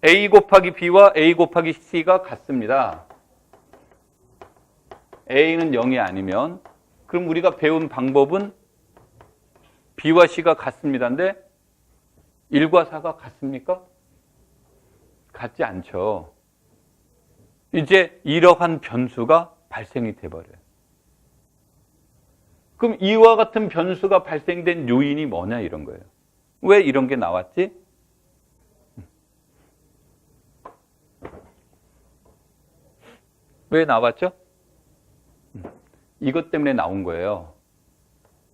A 곱하기 B와 A 곱하기 C가 같습니다. A는 0이 아니면 그럼 우리가 배운 방법은 B와 C가 같습니다인데 1과 4가 같습니까? 같지 않죠. 이제 이러한 변수가 발생이 돼버려요. 그럼 이와 같은 변수가 발생된 요인이 뭐냐 이런 거예요. 왜 이런 게 나왔지? 왜 나왔죠? 이것 때문에 나온 거예요.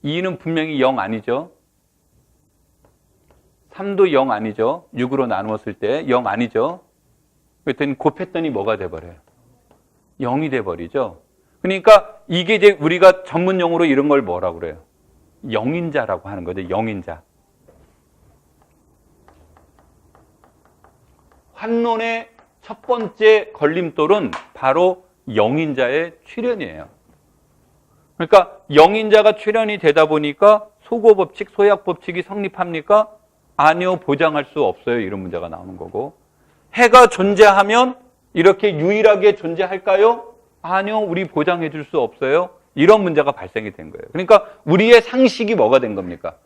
2는 분명히 0 아니죠? 3도 0 아니죠? 6으로 나누었을 때 0 아니죠? 그랬더니 곱했더니 뭐가 돼버려요? 0이 돼버리죠? 그러니까 이게 이제 우리가 전문용어로 이런 걸 뭐라고 그래요? 영인자라고 하는 거죠. 영인자. 환론의 첫 번째 걸림돌은 바로 영인자의 출현이에요. 그러니까 영인자가 출현이 되다 보니까 소고법칙, 소약법칙이 성립합니까? 아니요, 보장할 수 없어요. 이런 문제가 나오는 거고. 해가 존재하면 이렇게 유일하게 존재할까요? 아니요, 우리 보장해 줄 수 없어요. 이런 문제가 발생이 된 거예요. 그러니까 우리의 상식이 뭐가 된 겁니까?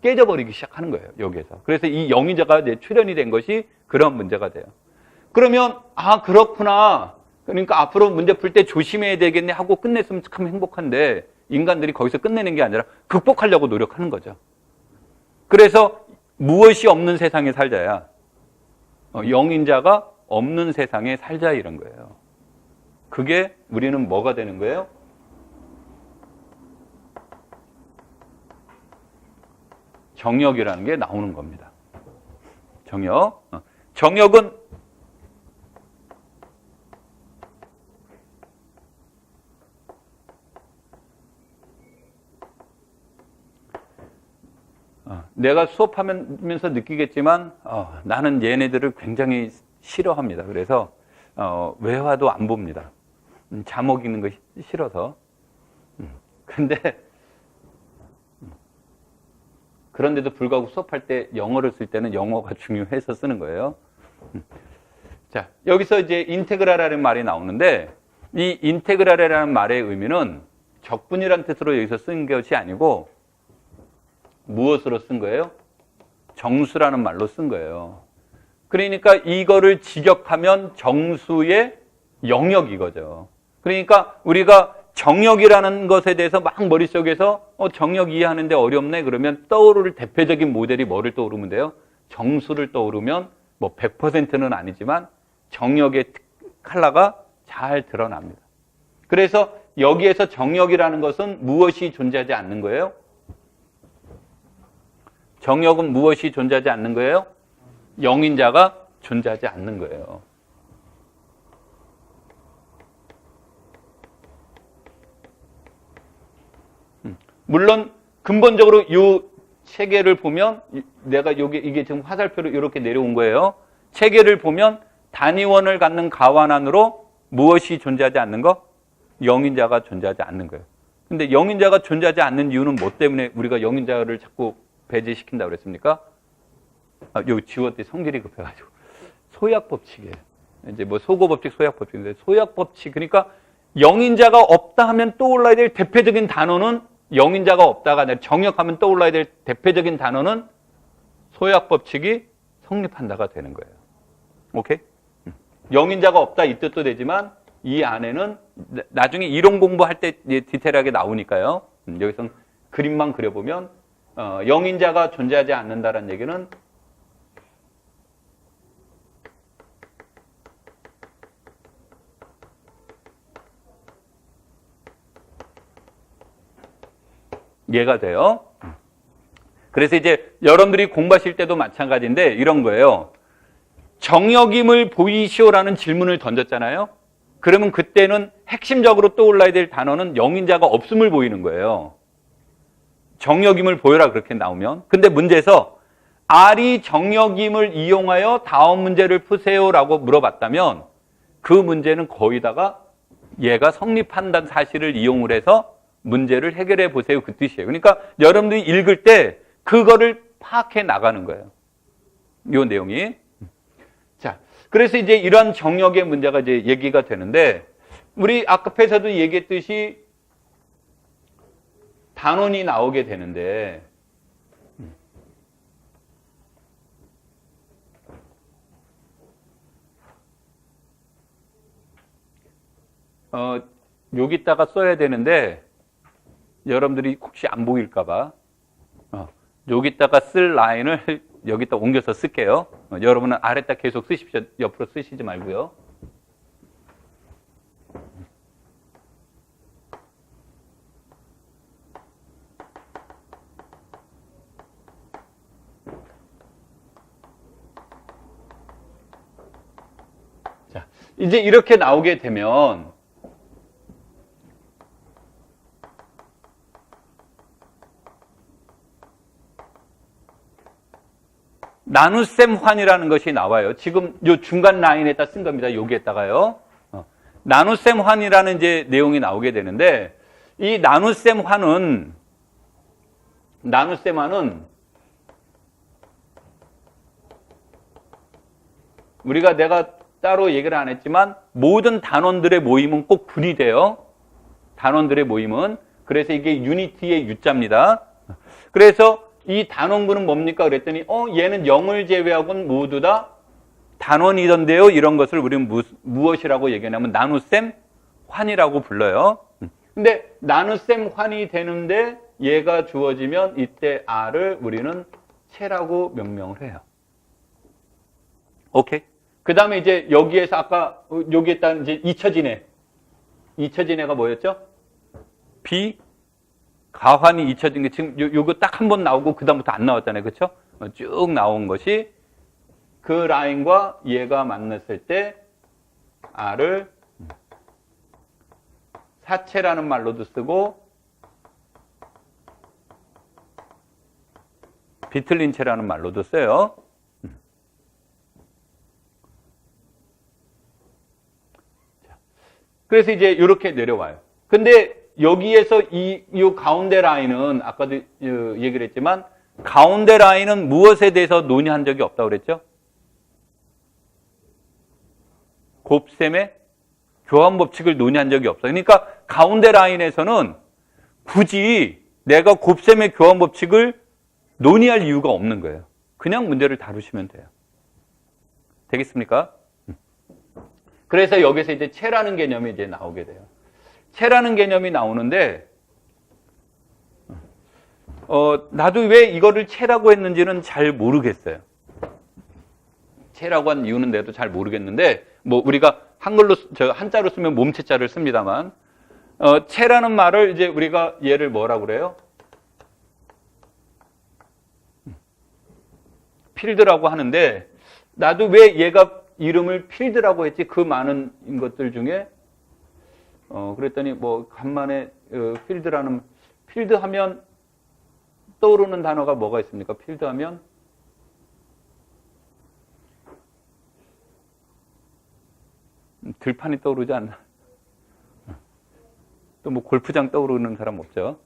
깨져버리기 시작하는 거예요. 여기에서. 그래서 이 영인자가 이제 출현이 된 것이 그런 문제가 돼요. 그러면 그렇구나. 그러니까 앞으로 문제 풀 때 조심해야 되겠네 하고 끝냈으면 참 행복한데 인간들이 거기서 끝내는 게 아니라 극복하려고 노력하는 거죠. 그래서 무엇이 없는 세상에 살자야. 영인자가 없는 세상에 살자 이런 거예요. 그게 우리는 뭐가 되는 거예요? 정역이라는 게 나오는 겁니다. 정역. 정역은 내가 수업하면서 느끼겠지만 나는 얘네들을 굉장히 싫어합니다. 그래서 외화도 안 봅니다. 자목 읽는 거 싫어서. 근데 그런데도 불구하고 수업할 때 영어를 쓸 때는 영어가 중요해서 쓰는 거예요. 자, 여기서 이제 인테그랄이라는 말이 나오는데 이 인테그랄이라는 말의 의미는 적분이라는 뜻으로 여기서 쓴 것이 아니고 무엇으로 쓴 거예요? 정수라는 말로 쓴 거예요. 그러니까 이거를 직역하면 정수의 영역이거죠. 그러니까 우리가 정역이라는 것에 대해서 막 머릿속에서 정역 이해하는데 어렵네 그러면 떠오를 대표적인 모델이 뭐를 떠오르면 돼요? 정수를 떠오르면 뭐 100%는 아니지만 정역의 컬러가 잘 드러납니다. 그래서 여기에서 정역이라는 것은 무엇이 존재하지 않는 거예요? 정역은 무엇이 존재하지 않는 거예요? 영인자가 존재하지 않는 거예요. 물론 근본적으로 이 체계를 보면 내가 이게 지금 화살표로 이렇게 내려온 거예요. 체계를 보면 단위원을 갖는 가완안으로 무엇이 존재하지 않는 거? 영인자가 존재하지 않는 거예요. 근데 영인자가 존재하지 않는 이유는 뭐 때문에 우리가 영인자를 자꾸 배제시킨다고 그랬습니까? 여기 지웠더니 성질이 급해가지고. 소약법칙이에요. 이제 뭐 소고법칙, 소약법칙인데 소약법칙. 그러니까 영인자가 없다 하면 떠올라야 될 대표적인 단어는 영인자가 없다가 아니라 정역하면 떠올라야 될 대표적인 단어는 소약법칙이 성립한다가 되는 거예요. 오케이? 영인자가 없다 이 뜻도 되지만 이 안에는 나중에 이론 공부할 때 디테일하게 나오니까요. 여기서 그림만 그려보면 영인자가 존재하지 않는다는 얘기는 이해가 돼요. 그래서 이제 여러분들이 공부하실 때도 마찬가지인데 이런 거예요. 정역임을 보이시오라는 질문을 던졌잖아요. 그러면 그때는 핵심적으로 떠올라야 될 단어는 영인자가 없음을 보이는 거예요. 정역임을 보여라 그렇게 나오면. 근데 문제에서 R이 정역임을 이용하여 다음 문제를 푸세요라고 물어봤다면 그 문제는 거의다가 얘가 성립한다는 사실을 이용을 해서 문제를 해결해 보세요 그 뜻이에요. 그러니까 여러분들이 읽을 때 그거를 파악해 나가는 거예요. 이 내용이. 자, 그래서 이제 이런 정역의 문제가 이제 얘기가 되는데 우리 앞에서도 얘기했듯이 단원이 나오게 되는데 여기다가 써야 되는데 여러분들이 혹시 안 보일까 봐 여기다가 쓸 라인을 여기다 옮겨서 쓸게요. 여러분은 아래다 계속 쓰십시오. 옆으로 쓰시지 말고요. 자, 이제 이렇게 나오게 되면 나눗셈 환이라는 것이 나와요. 지금 요 중간 라인에다 쓴 겁니다. 여기에다가요. 나눗셈 환이라는 이제 내용이 나오게 되는데 이 나눗셈 환은 우리가 내가 따로 얘기를 안 했지만 모든 단원들의 모임은 꼭 분이 돼요. 단원들의 모임은. 그래서 이게 유니티의 유자입니다. 그래서 이 단원군은 뭡니까? 그랬더니 얘는 0을 제외하고는 모두 다 단원이던데요. 이런 것을 우리는 무엇이라고 얘기하냐면 나눗셈 환이라고 불러요. 근데 나눗셈 환이 되는데 얘가 주어지면 이때 R을 우리는 체라고 명명을 해요. 오케이? 그 다음에 이제 여기에서 아까 여기에다 이제 잊혀진 애가 뭐였죠? B 가환이 잊혀진 게 지금 요거 딱 한 번 나오고 그다음부터 안 나왔잖아요. 그렇죠? 쭉 나온 것이 그 라인과 얘가 만났을 때 R을 사체라는 말로도 쓰고 비틀린 체라는 말로도 써요. 그래서 이제 이렇게 내려와요. 근데 여기에서 이 가운데 라인은 아까도 얘기를 했지만 가운데 라인은 무엇에 대해서 논의한 적이 없다고 그랬죠? 곱셈의 교환 법칙을 논의한 적이 없어요. 그러니까 가운데 라인에서는 굳이 내가 곱셈의 교환 법칙을 논의할 이유가 없는 거예요. 그냥 문제를 다루시면 돼요. 되겠습니까? 그래서 여기서 이제 체라는 개념이 이제 나오게 돼요. 체라는 개념이 나오는데 나도 왜 이거를 체라고 했는지는 잘 모르겠어요. 체라고 한 이유는 내도 잘 모르겠는데 뭐 우리가 한자로 쓰면 몸체자를 씁니다만 체라는 말을 이제 우리가 얘를 뭐라고 그래요? 필드라고 하는데 나도 왜 얘가 이름을 필드라고 했지? 그 많은 것들 중에 그랬더니 뭐 간만에 필드 하면 떠오르는 단어가 뭐가 있습니까? 필드 하면 들판이 떠오르지 않나? 또 뭐 골프장 떠오르는 사람 없죠?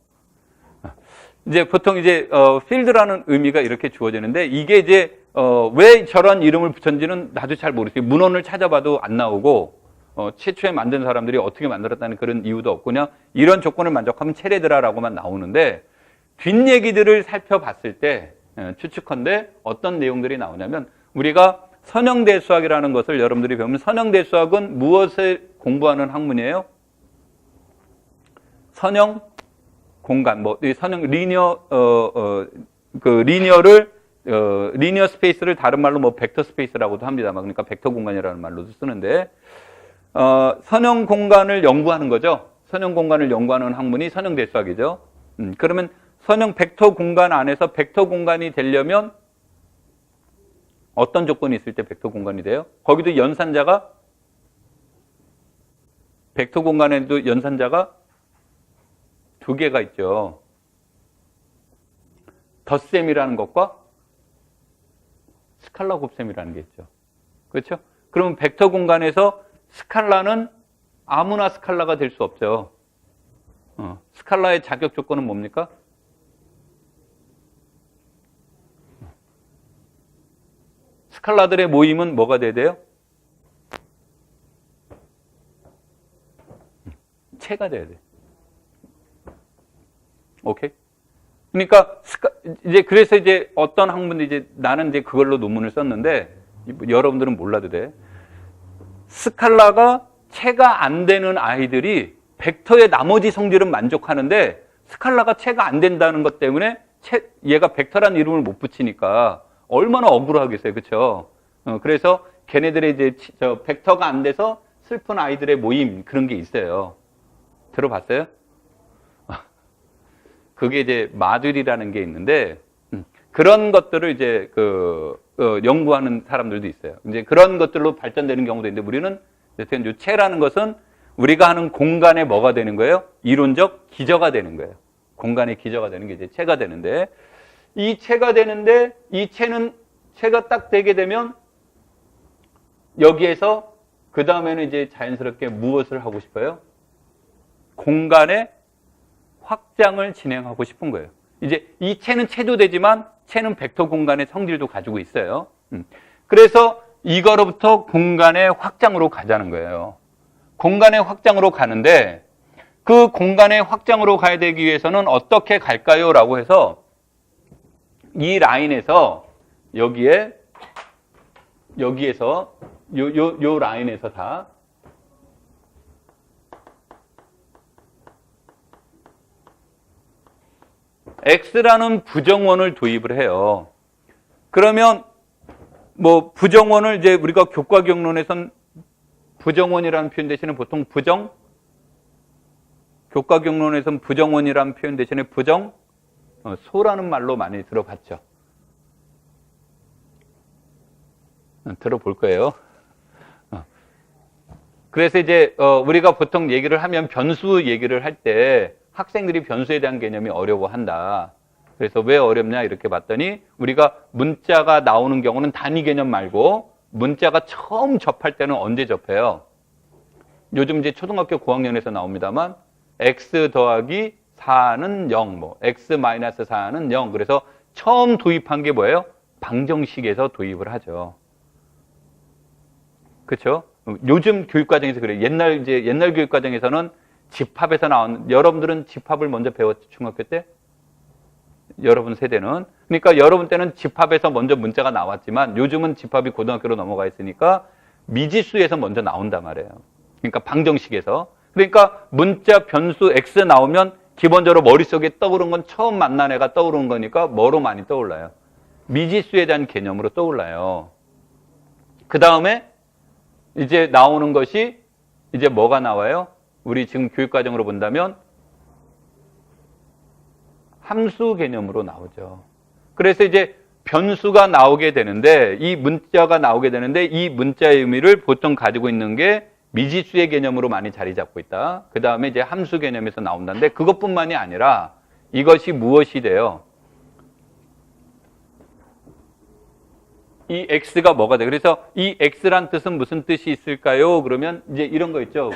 이제 보통 이제 필드라는 의미가 이렇게 주어지는데 이게 이제 왜 저런 이름을 붙였는지는 나도 잘 모르겠어요. 문헌을 찾아봐도 안 나오고 최초에 만든 사람들이 어떻게 만들었다는 그런 이유도 없고 그냥 이런 조건을 만족하면 체레드라라고만 나오는데 뒷얘기들을 살펴봤을 때 추측컨대 어떤 내용들이 나오냐면 우리가 선형대수학이라는 것을 여러분들이 배우면 선형대수학은 무엇을 공부하는 학문이에요? 선형 공간, 이 선형 리니어 스페이스를 다른 말로 벡터 스페이스라고도 합니다만, 그러니까 벡터 공간이라는 말로도 쓰는데, 선형 공간을 연구하는 거죠. 선형 공간을 연구하는 학문이 선형대수학이죠. 그러면 선형 벡터 공간 안에서 벡터 공간이 되려면 어떤 조건이 있을 때 벡터 공간이 돼요? 거기도 연산자가, 벡터 공간에도 연산자가 두 개가 있죠. 덧셈이라는 것과 스칼라 곱셈이라는 게 있죠. 그렇죠? 그러면 벡터 공간에서 스칼라는 아무나 스칼라가 될 수 없죠. 스칼라의 자격 조건은 뭡니까? 스칼라들의 모임은 뭐가 돼야 돼요? 체가 돼야 돼. 오케이? 그러니까 그래서 이제 어떤 학문들이 나는 이제 그걸로 논문을 썼는데 여러분들은 몰라도 돼. 스칼라가 체가 안 되는 아이들이 벡터의 나머지 성질은 만족하는데 스칼라가 체가 안 된다는 것 때문에 얘가 벡터라는 이름을 못 붙이니까 얼마나 억울하겠어요. 그렇죠? 그래서 걔네들의 이제 벡터가 안 돼서 슬픈 아이들의 모임 그런 게 있어요. 들어봤어요? 그게 이제 마들이라는 게 있는데 그런 것들을 이제 연구하는 사람들도 있어요. 이제 그런 것들로 발전되는 경우도 있는데 우리는 여튼 이 체라는 것은 우리가 하는 공간에 뭐가 되는 거예요? 이론적 기저가 되는 거예요. 공간의 기저가 되는 게 이제 체가 되는데 이 체가 되는데 이 체가 딱 되게 되면 여기에서 그 다음에는 이제 자연스럽게 무엇을 하고 싶어요? 공간의 확장을 진행하고 싶은 거예요. 이제 이 체는 체도 되지만 체는 벡터 공간의 성질도 가지고 있어요. 그래서 이거로부터 공간의 확장으로 가자는 거예요. 공간의 확장으로 가는데 그 공간의 확장으로 가야 되기 위해서는 어떻게 갈까요? 라고 해서 이 라인에서 여기에서 요 라인에서 다 X라는 부정원을 도입을 해요. 그러면 부정원을 이제 우리가 교과 경론에선 부정원이라는 표현 대신에 보통 교과 경론에선 부정원이라는 표현 대신에 소라는 말로 많이 들어봤죠. 들어볼 거예요. 그래서 이제 우리가 보통 얘기를 하면 변수 얘기를 할 때 학생들이 변수에 대한 개념이 어려워한다. 그래서 왜 어렵냐 이렇게 봤더니 우리가 문자가 나오는 경우는 단위 개념 말고 문자가 처음 접할 때는 언제 접해요? 요즘 이제 초등학교 고학년에서 나옵니다만 x 더하기 4는 0, x 마이너스 4는 0. 그래서 처음 도입한 게 뭐예요? 방정식에서 도입을 하죠. 그렇죠? 요즘 교육과정에서 그래요. 옛날 교육과정에서는 집합에서 나온, 여러분들은 집합을 먼저 배웠죠, 중학교 때? 여러분 세대는. 그러니까 여러분 때는 집합에서 먼저 문자가 나왔지만 요즘은 집합이 고등학교로 넘어가 있으니까 미지수에서 먼저 나온단 말이에요. 그러니까 방정식에서. 그러니까 문자 변수 x 나오면 기본적으로 머릿속에 떠오른 건 처음 만난 애가 떠오른 거니까 뭐로 많이 떠올라요? 미지수에 대한 개념으로 떠올라요. 그 다음에 이제 나오는 것이 이제 뭐가 나와요? 우리 지금 교육과정으로 본다면 함수 개념으로 나오죠. 그래서 이제 변수가 나오게 되는데 이 문자가 나오게 되는데 이 문자의 의미를 보통 가지고 있는 게 미지수의 개념으로 많이 자리 잡고 있다. 그 다음에 이제 함수 개념에서 나온다는데 그것뿐만이 아니라 이것이 무엇이 돼요? 이 x가 뭐가 돼? 그래서 이 x란 뜻은 무슨 뜻이 있을까요? 그러면 이제 이런 거 있죠.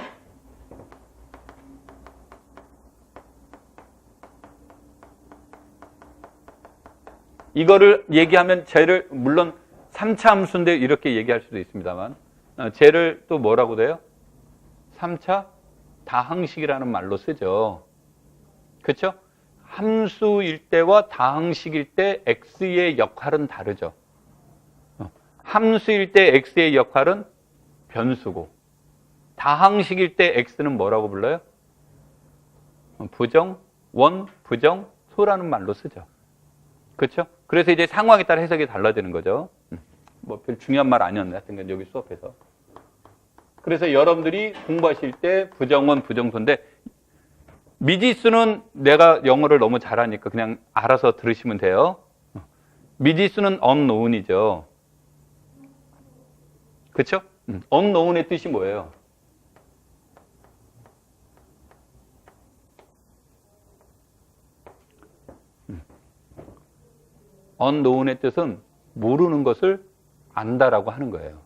이거를 얘기하면 쟤를 물론 3차 함수인데 이렇게 얘기할 수도 있습니다만 쟤를 또 뭐라고 돼요? 3차 다항식이라는 말로 쓰죠. 그렇죠? 함수일 때와 다항식일 때 x의 역할은 다르죠. 함수일 때 x의 역할은 변수고, 다항식일 때 x는 뭐라고 불러요? 부정, 원, 부정, 소라는 말로 쓰죠. 그렇죠? 그래서 이제 상황에 따라 해석이 달라지는 거죠. 뭐 별 중요한 말 아니었네. 하여튼 여기 수업에서. 그래서 여러분들이 공부하실 때 부정원, 부정소인데 미지수는 내가 영어를 너무 잘하니까 그냥 알아서 들으시면 돼요. 미지수는 unknown이죠. 그렇죠? unknown의 뜻이 뭐예요? unknown의 뜻은 모르는 것을 안다라고 하는 거예요.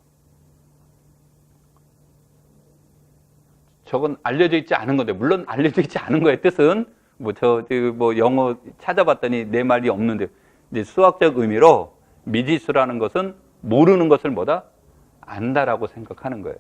저건 알려져 있지 않은 건데, 물론 알려져 있지 않은 거의 뜻은 뭐 영어 찾아봤더니 내 말이 없는데, 이제 수학적 의미로 미지수라는 것은 모르는 것을 뭐다? 안다라고 생각하는 거예요.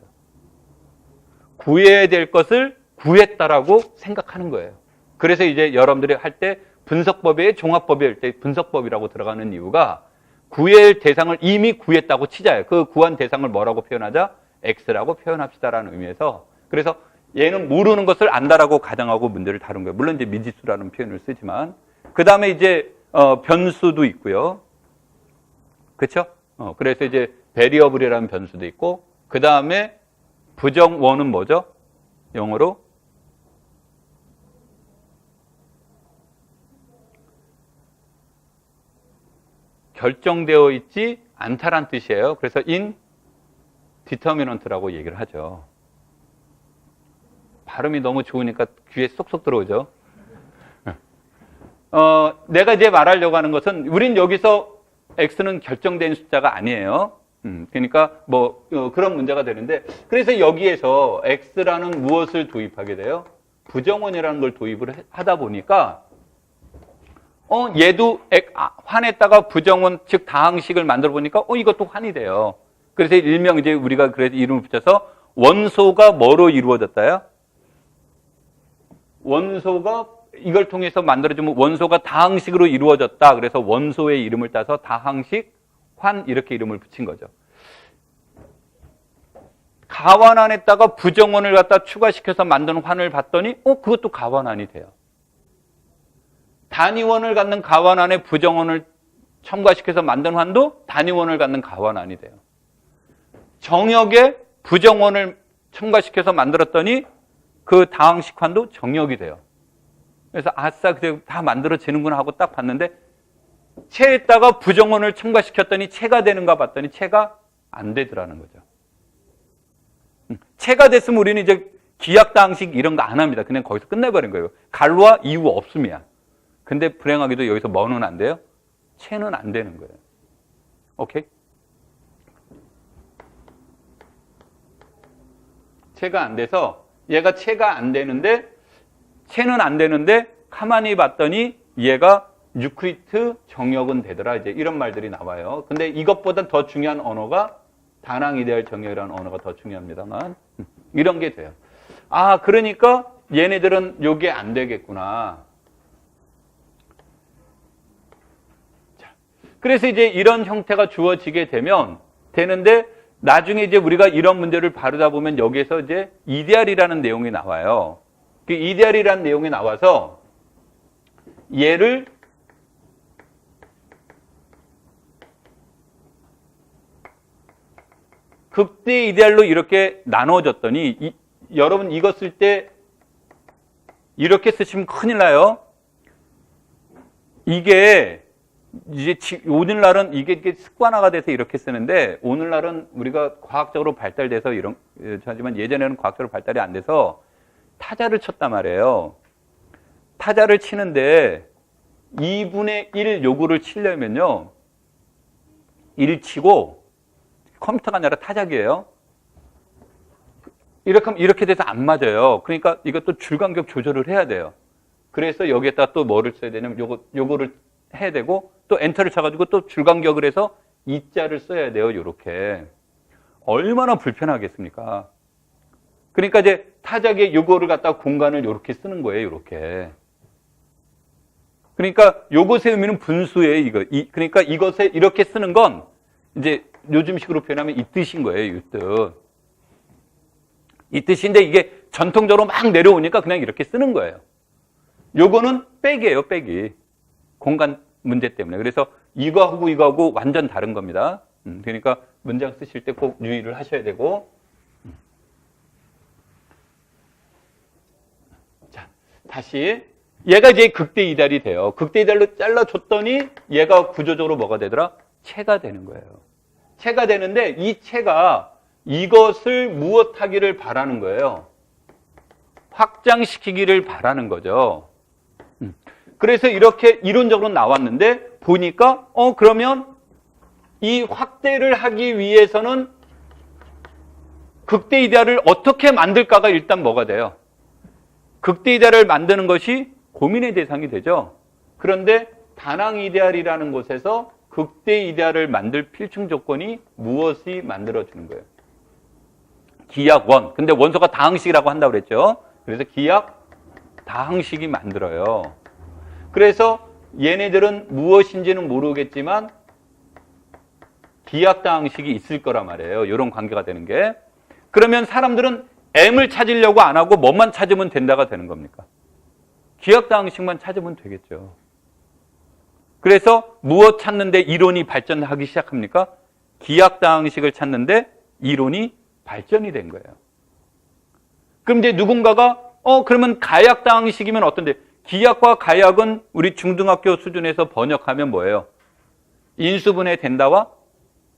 구해야 될 것을 구했다라고 생각하는 거예요. 그래서 이제 여러분들이 할 때 분석법의 종합법이 할 때 분석법이라고 들어가는 이유가 구할 대상을 이미 구했다고 치자요. 그 구한 대상을 뭐라고 표현하자? X라고 표현합시다라는 의미에서. 그래서 얘는 모르는 것을 안다라고 가정하고 문제를 다룬 거예요. 물론 이제 미지수라는 표현을 쓰지만. 그 다음에 이제, 변수도 있고요. 그쵸? 그래서 이제 베리어블이라는 변수도 있고, 그 다음에 부정원은 뭐죠? 영어로? 결정되어 있지 않다란 뜻이에요. 그래서 indeterminant라고 얘기를 하죠. 발음이 너무 좋으니까 귀에 쏙쏙 들어오죠. 내가 이제 말하려고 하는 것은 우린 여기서 x는 결정된 숫자가 아니에요. 그러니까 뭐 그런 문제가 되는데, 그래서 여기에서 x라는 무엇을 도입하게 돼요? 부정원이라는 걸 도입을 하다 보니까 얘도 환에다가 부정원, 즉 다항식을 만들어 보니까 이것도 환이 돼요. 그래서 일명 이제 우리가 그래서 이름을 붙여서 원소가 뭐로 이루어졌다요? 원소가 이걸 통해서 만들어주면 원소가 다항식으로 이루어졌다. 그래서 원소의 이름을 따서 다항식, 환 이렇게 이름을 붙인 거죠. 가환 안에다가 부정원을 갖다 추가시켜서 만든 환을 봤더니 그것도 가환안이 돼요. 단위원을 갖는 가환 안에 부정원을 첨가시켜서 만든 환도 단위원을 갖는 가환안이 돼요. 정역에 부정원을 첨가시켜서 만들었더니 그 다항식 환도 정역이 돼요. 그래서 아싸, 그래 다 만들어지는구나 하고 딱 봤는데 체에다가 부정원을 첨가시켰더니 체가 되는가 봤더니 체가 안 되더라는 거죠. 체가 됐으면 우리는 이제 기약다항식 이런 거 안 합니다. 그냥 거기서 끝내버린 거예요. 갈로와 이유 없음이야. 근데 불행하게도 여기서 뭐는 안 돼요? 체는 안 되는 거예요. 오케이? 체가 안 돼서 얘가 체가 안 되는데 체는 안 되는데 가만히 봤더니 얘가 유크리트 정역은 되더라. 이제 이런 말들이 나와요. 근데 이것보다 더 중요한 언어가 다낭 이데알 정역이라는 언어가 더 중요합니다만 이런 게 돼요. 아, 그러니까 얘네들은 요게 안 되겠구나. 그래서 이제 이런 형태가 주어지게 되는데 나중에 이제 우리가 이런 문제를 바르다 보면 여기에서 이제 이데알이라는 내용이 나와요. 그 이데알이라는 내용이 나와서 얘를 극대 이데알로 이렇게 나눠줬더니 여러분 이거 쓸 때 이렇게 쓰시면 큰일 나요. 이게 이제 오늘날은 이게 습관화가 돼서 이렇게 쓰는데 오늘날은 우리가 과학적으로 발달돼서 하지만 예전에는 과학적으로 발달이 안 돼서 타자를 쳤단 말이에요. 타자를 치는데 2분의 1 요구를 치려면요. 1 치고 컴퓨터가 아니라 타자기예요. 이렇게 하면 이렇게 돼서 안 맞아요. 그러니까 이것도 줄간격 조절을 해야 돼요. 그래서 여기에다 또 뭐를 써야 되냐면 요거를 해야 되고 또 엔터를 쳐가지고 또 줄간격을 해서 이자를 써야 돼요. 요렇게. 얼마나 불편하겠습니까? 그러니까 이제 타자기에 요거를 갖다가 공간을 요렇게 쓰는 거예요. 요렇게. 그러니까 요것의 의미는 분수예요. 그러니까 이것에 이렇게 쓰는 건 이제 요즘식으로 표현하면 이 뜻인 거예요, 이 뜻. 이 뜻인데 이게 전통적으로 막 내려오니까 그냥 이렇게 쓰는 거예요. 요거는 백이에요, 백이. 공간 문제 때문에. 그래서 이거하고 완전 다른 겁니다. 그러니까 문장 쓰실 때 꼭 유의를 하셔야 되고. 자, 다시. 얘가 이제 극대 이달이 돼요. 극대 이달로 잘라줬더니 얘가 구조적으로 뭐가 되더라? 체가 되는 거예요. 체가 되는데 이 체가 이것을 무엇하기를 바라는 거예요? 확장시키기를 바라는 거죠. 그래서 이렇게 이론적으로 나왔는데 보니까 그러면 이 확대를 하기 위해서는 극대 이데아를 어떻게 만들까가 일단 뭐가 돼요? 극대 이데아를 만드는 것이 고민의 대상이 되죠. 그런데 다낭 이데알이라는 곳에서 극대 이데알을 만들 필충 조건이 무엇이 만들어지는 거예요? 기약 원. 근데 원소가 다항식이라고 한다고 그랬죠. 그래서 기약 다항식이 만들어요. 그래서 얘네들은 무엇인지는 모르겠지만 기약 다항식이 있을 거란 말이에요. 이런 관계가 되는 게. 그러면 사람들은 M을 찾으려고 안 하고 뭐만 찾으면 된다가 되는 겁니까? 기약 다항식만 찾으면 되겠죠. 그래서 무엇 찾는데 이론이 발전하기 시작합니까? 기약 다항식을 찾는데 이론이 발전이 된 거예요. 그럼 이제 누군가가 그러면 가약 다항식이면 어떤데? 기약과 가약은 우리 중등학교 수준에서 번역하면 뭐예요? 인수분해 된다와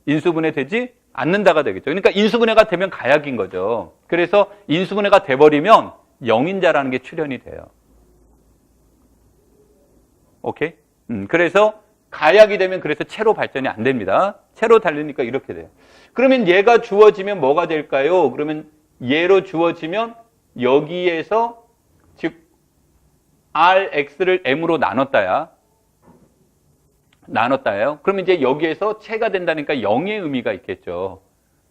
인수분해 되지 않는다가 되겠죠. 그러니까 인수분해가 되면 가약인 거죠. 그래서 인수분해가 돼버리면 영인자라는 게 출현이 돼요. 오케이? 그래서 가약이 되면 그래서 체로 발전이 안 됩니다. 체로 달리니까 이렇게 돼요. 그러면 얘가 주어지면 뭐가 될까요? 그러면 얘로 주어지면 여기에서 즉 Rx를 M으로 나눴다예요. 그러면 이제 여기에서 체가 된다니까 0의 의미가 있겠죠.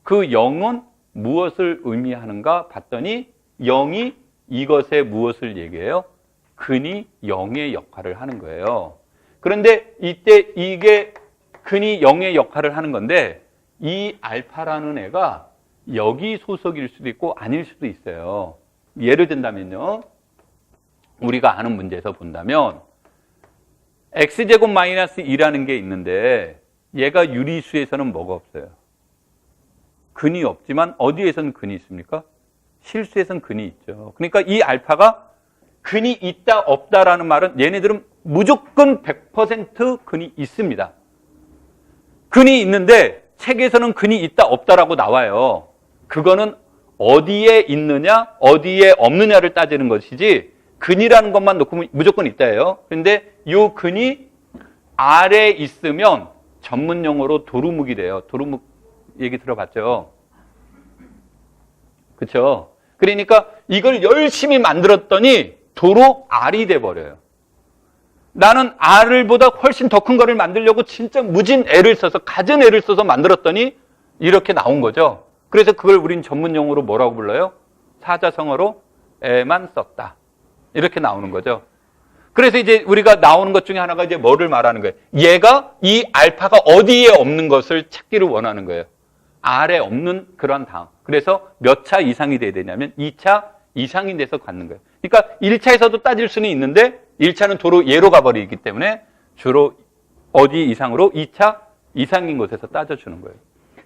그 0은 무엇을 의미하는가 봤더니 0이 이것에 무엇을 얘기해요? 근이 0의 역할을 하는 거예요. 그런데 이때 이게 근이 0의 역할을 하는 건데 이 알파라는 애가 여기 소속일 수도 있고 아닐 수도 있어요. 예를 든다면요. 우리가 아는 문제에서 본다면 x제곱 마이너스 2라는 게 있는데 얘가 유리수에서는 뭐가 없어요? 근이 없지만 어디에선 근이 있습니까? 실수에선 근이 있죠. 그러니까 이 알파가 근이 있다 없다라는 말은 얘네들은 무조건 100% 근이 있습니다. 근이 있는데 책에서는 근이 있다 없다라고 나와요. 그거는 어디에 있느냐 어디에 없느냐를 따지는 것이지 근이라는 것만 놓고 무조건 있다예요. 그런데 이 근이 아래에 있으면 전문용어로 도루묵이 돼요. 도루묵 얘기 들어봤죠? 그렇죠? 그러니까 이걸 열심히 만들었더니 도로 R이 돼버려요. 나는 R보다 훨씬 더 큰 거를 만들려고 진짜 무진 애를 써서 갖은 애를 써서 만들었더니 이렇게 나온 거죠. 그래서 그걸 우린 전문용어로 뭐라고 불러요? 사자성어로 애만 썼다. 이렇게 나오는 거죠. 그래서 이제 우리가 나오는 것 중에 하나가 이제 뭐를 말하는 거예요? 얘가 이 알파가 어디에 없는 것을 찾기를 원하는 거예요. R에 없는 그런 당. 그래서 몇 차 이상이 돼야 되냐면 2차 이상이 돼서 갖는 거예요. 그러니까 1차에서도 따질 수는 있는데 1차는 도로 예로 가버리기 때문에 주로 어디 이상으로 2차 이상인 곳에서 따져주는 거예요.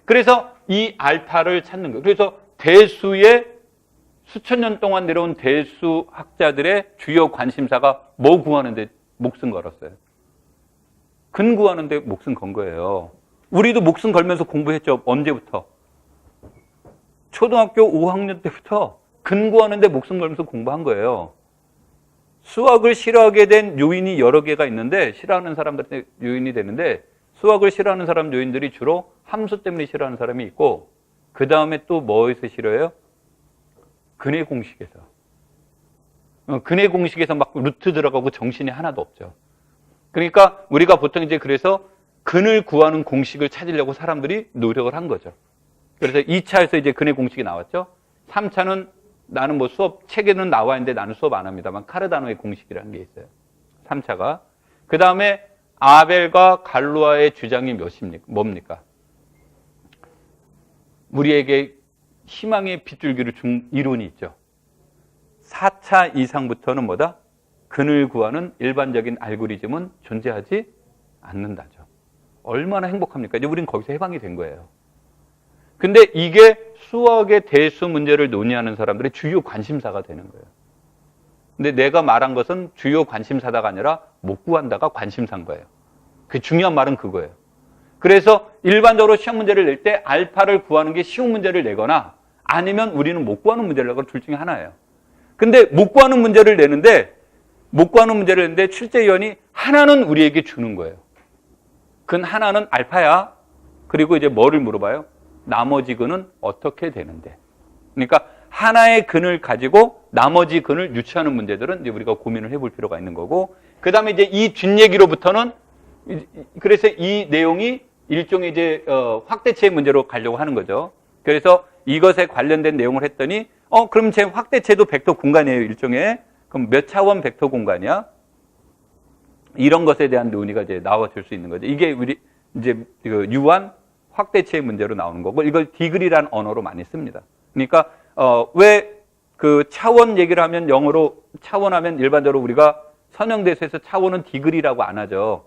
그래서 이 알파를 찾는 거예요. 그래서 대수의 수천 년 동안 내려온 대수학자들의 주요 관심사가 뭐 구하는데 목숨 걸었어요. 근 구하는데 목숨 건 거예요. 우리도 목숨 걸면서 공부했죠. 언제부터? 초등학교 5학년 때부터 근 구하는데 목숨 걸면서 공부한 거예요. 수학을 싫어하게 된 요인이 여러 개가 있는데 싫어하는 사람들한테 요인이 되는데 수학을 싫어하는 사람 요인들이 주로 함수 때문에 싫어하는 사람이 있고 그 다음에 또 뭐에서 싫어해요? 근의 공식에서. 근의 공식에서 막 루트 들어가고 정신이 하나도 없죠. 그러니까 우리가 보통 이제 그래서 근을 구하는 공식을 찾으려고 사람들이 노력을 한 거죠. 그래서 2차에서 이제 근의 공식이 나왔죠. 3차는 나는 뭐 수업 책에는 나와 있는데 나는 수업 안 합니다만 카르다노의 공식이라는 게 있어요. 3차가. 그 다음에 아벨과 갈루아의 주장이 뭡니까? 우리에게 희망의 빗줄기를 준 이론이 있죠. 4차 이상부터는 뭐다? 근을 구하는 일반적인 알고리즘은 존재하지 않는다죠. 얼마나 행복합니까? 이제 우린 거기서 해방이 된 거예요. 근데 이게 수학의 대수 문제를 논의하는 사람들의 주요 관심사가 되는 거예요. 근데 내가 말한 것은 주요 관심사다가 아니라 못 구한다가 관심사인 거예요. 그 중요한 말은 그거예요. 그래서 일반적으로 시험 문제를 낼 때 알파를 구하는 게 쉬운 문제를 내거나 아니면 우리는 못 구하는 문제를 내거나 둘 중에 하나예요. 근데 못 구하는 문제를 내는데 출제위원이 하나는 우리에게 주는 거예요. 그 하나는 알파야. 그리고 이제 뭐를 물어봐요? 나머지 근은 어떻게 되는데? 그러니까 하나의 근을 가지고 나머지 근을 유추하는 문제들은 이제 우리가 고민을 해볼 필요가 있는 거고, 그 다음에 이제 이 뒷얘기로부터는 그래서 이 내용이 일종의 이제 확대체의 문제로 가려고 하는 거죠. 그래서 이것에 관련된 내용을 했더니 그럼 제 확대체도 벡터 공간이에요, 일종의. 그럼 몇 차원 벡터 공간이야? 이런 것에 대한 논의가 이제 나와줄 수 있는 거죠. 이게 우리 이제 유한 확대체의 문제로 나오는 거고, 이걸 디그리라는 언어로 많이 씁니다. 그러니까 왜 그 차원 얘기를 하면 영어로 차원하면 일반적으로 우리가 선형대수에서 차원은 디그리라고 안 하죠.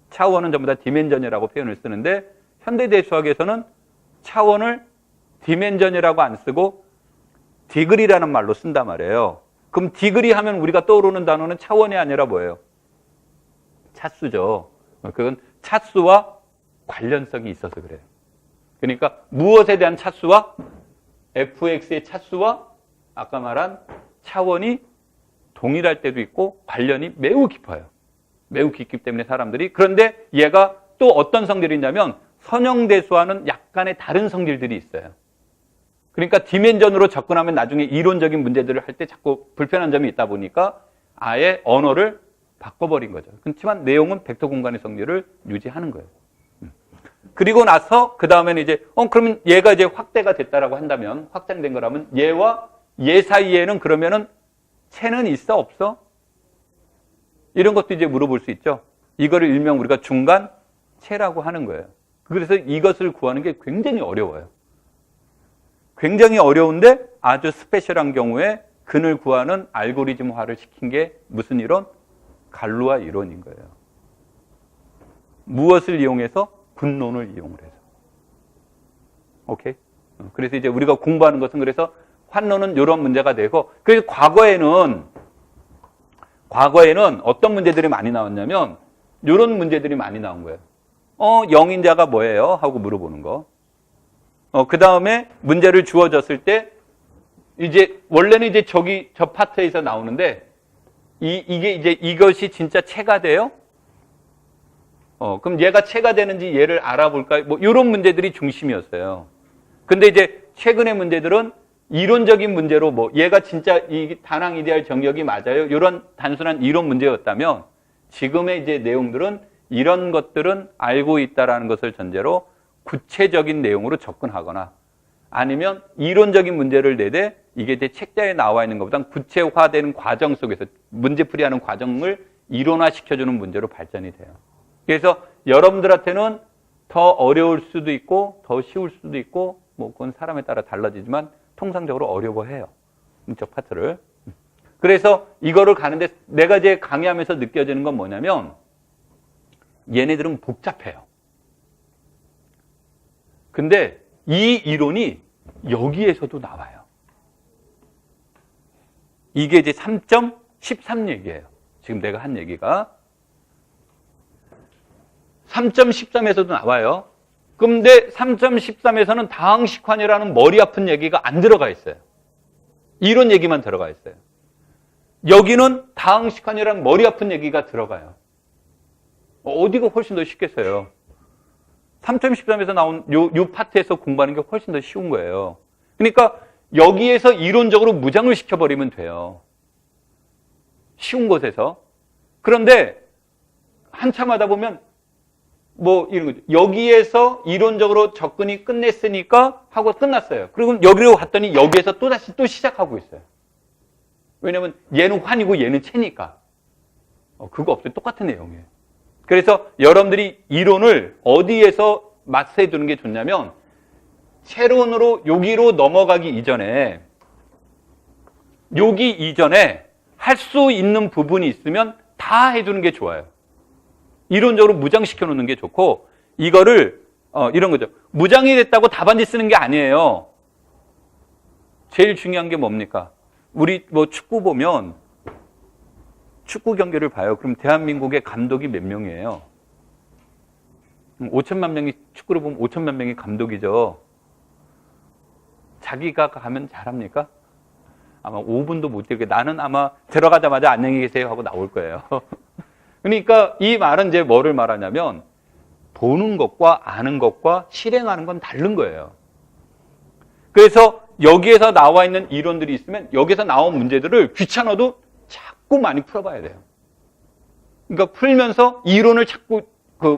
차원은 전부 다 디멘전이라고 표현을 쓰는데 현대대수학에서는 차원을 디멘전이라고 안 쓰고 디그리라는 말로 쓴단 말이에요. 그럼 디그리 하면 우리가 떠오르는 단어는 차원이 아니라 뭐예요? 차수죠. 그건 차수와 관련성이 있어서 그래요. 그러니까 무엇에 대한 차수와 fx의 차수와 아까 말한 차원이 동일할 때도 있고 관련이 매우 깊어요. 매우 깊기 때문에 사람들이. 그런데 얘가 또 어떤 성질이 있냐면 선형대수와는 약간의 다른 성질들이 있어요. 그러니까 디멘전으로 접근하면 나중에 이론적인 문제들을 할 때 자꾸 불편한 점이 있다 보니까 아예 언어를 바꿔버린 거죠. 그렇지만 내용은 벡터 공간의 성질을 유지하는 거예요. 그리고 나서 그 다음에는 이제 그러면 얘가 이제 확대가 됐다라고 한다면, 확장된 거라면 얘와 얘 사이에는 그러면은 체는 있어 없어? 이런 것도 이제 물어볼 수 있죠. 이거를 일명 우리가 중간 체라고 하는 거예요. 그래서 이것을 구하는 게 굉장히 어려워요. 굉장히 어려운데 아주 스페셜한 경우에 근을 구하는 알고리즘화를 시킨 게 무슨 이론? 갈루아 이론인 거예요. 무엇을 이용해서? 분론을 이용을 해서. 오케이? 그래서 이제 우리가 공부하는 것은 그래서 환론은 이런 문제가 되고, 그래서 과거에는 어떤 문제들이 많이 나왔냐면 이런 문제들이 많이 나온 거예요. 영인자가 뭐예요? 하고 물어보는 거. 그 다음에 문제를 주어졌을 때 이제 원래는 이제 저 파트에서 나오는데 이게 이제 이것이 진짜 체가 돼요? 그럼 얘가 체가 되는지 얘를 알아볼까? 뭐 이런 문제들이 중심이었어요. 근데 이제 최근의 문제들은 이론적인 문제로 뭐 얘가 진짜 이 다낭 이데알 정역이 맞아요? 이런 단순한 이론 문제였다면 지금의 이제 내용들은 이런 것들은 알고 있다라는 것을 전제로 구체적인 내용으로 접근하거나 아니면 이론적인 문제를 내되 이게 이제 책자에 나와 있는 것보다 구체화되는 과정 속에서 문제풀이하는 과정을 이론화시켜주는 문제로 발전이 돼요. 그래서 여러분들한테는 더 어려울 수도 있고 더 쉬울 수도 있고 뭐 그건 사람에 따라 달라지지만 통상적으로 어려워해요. 문적 파트를. 그래서 이거를 가는데 내가 이제 강의하면서 느껴지는 건 뭐냐면 얘네들은 복잡해요. 근데 이 이론이 여기에서도 나와요. 이게 이제 3.13 얘기예요. 지금 내가 한 얘기가. 3.13에서도 나와요. 근데 3.13에서는 다항식환이라는 머리 아픈 얘기가 안 들어가 있어요. 이런 얘기만 들어가 있어요. 여기는 다항식환이라는 머리 아픈 얘기가 들어가요. 어디가 훨씬 더 쉽겠어요. 3.13에서 나온 요 파트에서 공부하는 게 훨씬 더 쉬운 거예요. 그러니까 여기에서 이론적으로 무장을 시켜버리면 돼요. 쉬운 곳에서. 그런데 한참 하다 보면 뭐 이런 거죠. 여기에서 이론적으로 접근이 끝냈으니까 하고 끝났어요. 그리고 여기로 갔더니 여기에서 또다시 또 시작하고 있어요. 왜냐면 얘는 환이고 얘는 체니까. 그거 없어요. 똑같은 내용이에요. 그래서 여러분들이 이론을 어디에서 맞서해 두는 게 좋냐면 채론으로 여기로 넘어가기 이전에 할 수 있는 부분이 있으면 다 해두는 게 좋아요. 이론적으로 무장시켜 놓는 게 좋고, 이거를 이런 거죠. 무장이 됐다고 답안지 쓰는 게 아니에요. 제일 중요한 게 뭡니까? 우리 뭐 축구 보면 축구 경기를 봐요. 그럼 대한민국의 감독이 몇 명이에요? 5천만 명이 축구를 보면 5천만 명이 감독이죠. 자기가 가면 잘합니까? 아마 5분도 못 뛰게. 나는 아마 들어가자마자 안녕히 계세요 하고 나올 거예요. 그러니까 이 말은 이제 뭐를 말하냐면 보는 것과 아는 것과 실행하는 건 다른 거예요. 그래서 여기에서 나와 있는 이론들이 있으면 여기서 나온 문제들을 귀찮아도 자꾸 많이 풀어봐야 돼요. 그러니까 풀면서 이론을 자꾸